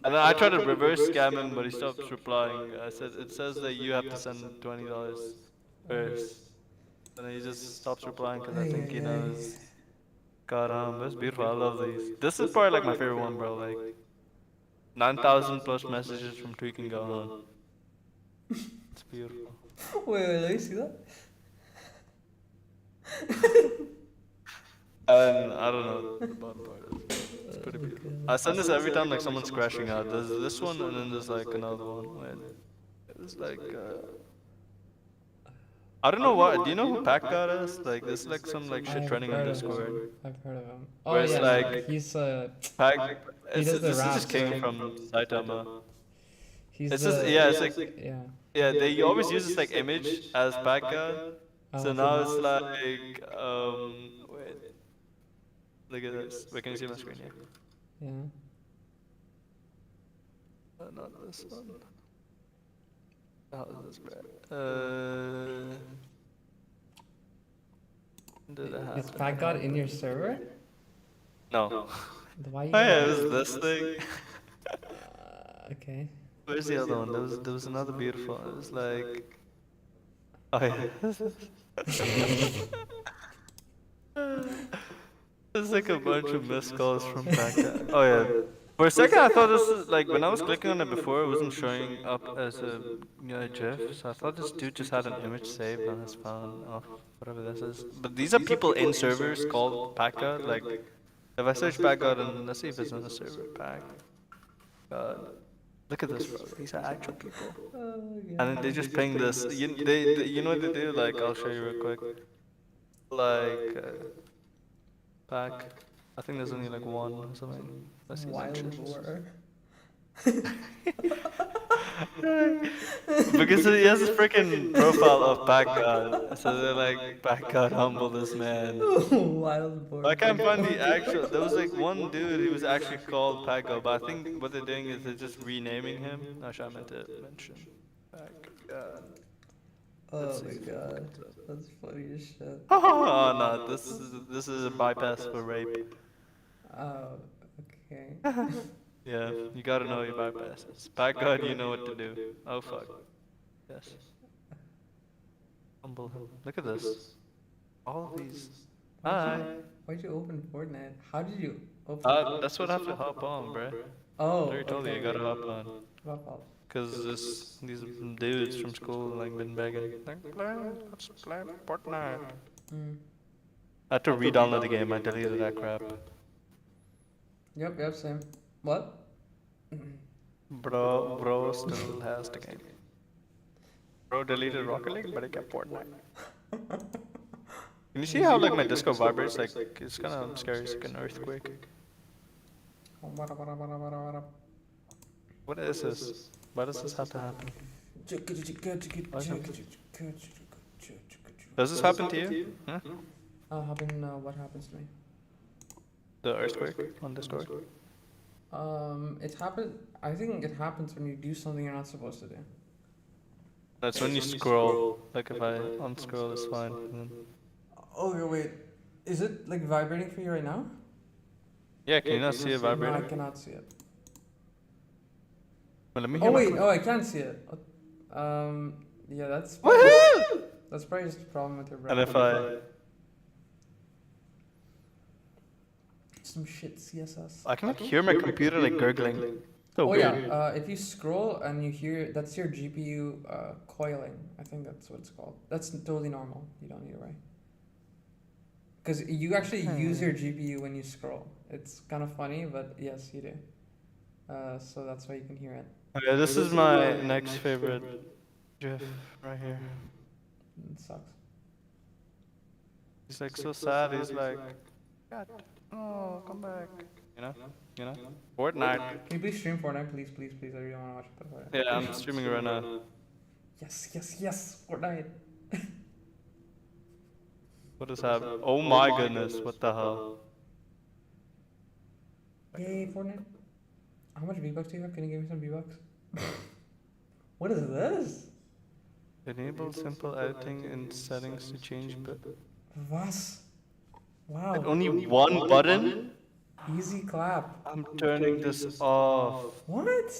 B: And then I tried to reverse scam him, but he stops replying. I said, it says that you have to send $20 first. And then he just stops replying because I
A: Ay,
B: think
A: ay,
B: he
A: ay.
B: knows. God, that's beautiful. I love these. This is probably like my favorite one, bro. Like 9,000 plus messages from Tweak and Gohan. It's beautiful.
A: Wait, let me see that.
B: And I don't know what the bottom part is, but it's pretty beautiful. I send this every time like someone's crashing out. There's this one and then there's like another one. Wait, it's like I don't know what. Do you know who Pack God is? Like this is like some like shit
A: I've
B: trending on
A: heard of
B: Discord.
A: him. I've heard of him. Oh
B: Where it's
A: yeah,
B: like
A: he's
B: Pack.
A: he does the
B: This is
A: raps,
B: just came
A: right?
B: from Saitama.
A: He's
B: It's
A: the
B: just yeah. It's like
A: yeah.
B: yeah. They always use this like image as Pack God. So now it's like wait. Look at this. Wait, can you see my screen here?
A: Yeah.
B: Not this one. How is this bad? Did it
A: Is
B: happen?
A: Fat God in your server?
B: No.
A: Why you
B: Oh yeah, it
A: got-
B: was this thing.
A: Okay.
B: Where's the other one? There was another beautiful one. It was like, oh yeah. There's like a bunch of missed calls from Paca. Oh yeah. For a second, I thought this is like when I was clicking on it before, it wasn't showing up as a GIF. So I thought this dude just had an image saved on his phone of whatever this is. But these are people in servers called Paca. Like, if I search Paca, and let's see if it's on the server. Pac. God. Look at this, bro. These are actual people. And then they just ping this. You know what they do? Like, I'll show you real quick. Like, Pac. I think there's only like one or something. Let's see.
A: Wild boar.
B: Because he has this freaking profile of Pac God. So they're like, Pac God, humble this man.
A: Wild boar.
B: I can't find the actual. There was like one dude who was actually called Pac God, but I think what they're doing is they're just renaming him. Actually, I meant to mention Pac God.
A: Oh my god, that's funny as shit.
B: Oh no, this is a bypass for rape.
A: Oh, okay.
B: Yeah, you gotta know your bypasses. By God, you know what to do. Oh fuck. Yes. Humble him. Look at this. All of these.
A: Why'd
B: Hi.
A: why'd you open Fortnite? How did you open it?
B: That's what I have to hop on, bruh.
A: Oh,
B: I already told you I
A: okay.
B: gotta hop on.
A: Hop up.
B: Cause these dudes from school like been begging. Like, let's play Fortnite.
A: Mm.
B: I had to re-download the game. I deleted that crap.
A: Yep, same. What?
B: Bro still has the game. Bro deleted Rocket League, but he kept Fortnite. Can you see how like my disco vibrates? Like it's kind of scary. It's like an earthquake. What is this? Why does this have to happen? Does this happen to you? Huh?
A: What happens to me?
B: The earthquake on Discord?
A: I think it happens when you do something you're not supposed to do.
B: That's when you scroll. Like if I unscroll, it's fine.
A: Okay, wait. Is it like vibrating for you right now?
B: Yeah, can you not see it
A: No, I
B: vibrating?
A: cannot see it.
B: Well, let me
A: Oh
B: hear my
A: wait,
B: clip.
A: oh I can see it. Yeah, that's
B: Woohoo!
A: that's probably just a problem with your
B: And
A: browser.
B: if I
A: Some shit CSS.
B: I can like hear my computer like gurgling. So
A: Oh
B: weird.
A: yeah, if you scroll and you hear, that's your GPU coiling. I think that's what it's called. That's totally normal. You don't need to worry. Because you actually use your GPU when you scroll. It's kind of funny, but yes, you do. So that's why you can hear it.
B: Okay, this is my next favorite GIF right here.
A: It sucks.
B: He's like so sad. He's like, God, oh, come back. You know. Fortnite.
A: Can you please stream Fortnite, please, please, please? I really want to watch Fortnite.
B: Yeah, I'm streaming right now.
A: Yes, Fortnite.
B: What is happening? Oh my goodness, what the hell?
A: Yay, Fortnite. How much V-Bucks do you have? Can you give me some V-Bucks? What is this?
B: Enable simple editing in settings to change
A: Was? Wow.
B: like only one button?
A: Easy clap.
B: I'm turning this off.
A: What?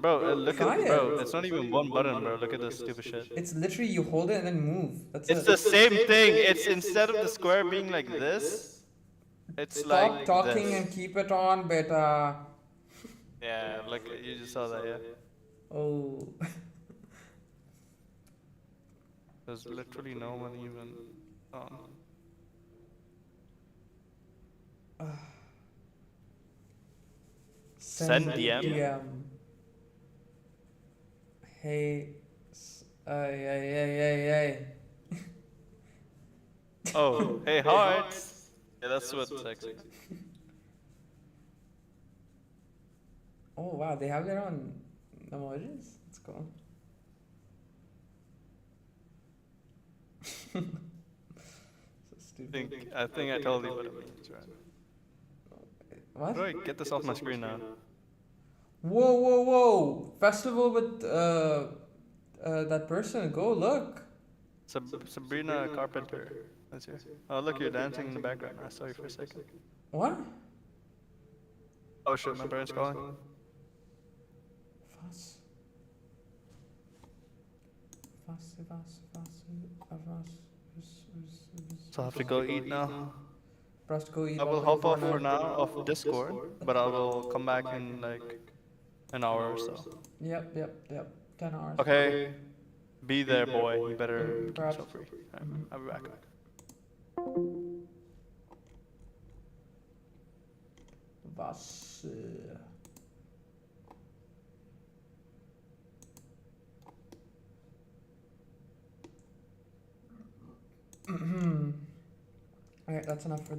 B: Bro, look
A: Try
B: at bro.
A: it.
B: It's not even one button, bro. Look at this stupid shit.
A: It's literally you hold it and then move. That's
B: It's
A: it.
B: the same thing. It's instead of the square being like this, it's
A: Stop
B: like
A: talking
B: this.
A: and keep it on, beta.
B: Yeah, like you just saw that, yeah.
A: Oh.
B: There's literally no one even on. Send DM?
A: Hey. Hey.
B: Oh, hey hearts. Yeah, that's what's sexy.
A: Oh wow, they have their own emojis? That's cool. So stupid.
B: I think I told you what it means, right?
A: What?
B: How do I get this off my screen now?
A: Whoa! Festival with that person. Go look.
B: Sabrina Carpenter. That's here. Oh, look, you're dancing in the background. I saw you for a second.
A: What?
B: Oh shit, my parents calling. So I have to go eat now.
A: Go eat.
B: I will hop off for now off Discord, but I will come back in like an hour or so.
A: Yep. 10 hours.
B: Okay. Be there, boy. You better keep
A: Perhaps.
B: yourself free. Alright, I'll be back.
A: Was? Alright, that's enough for this.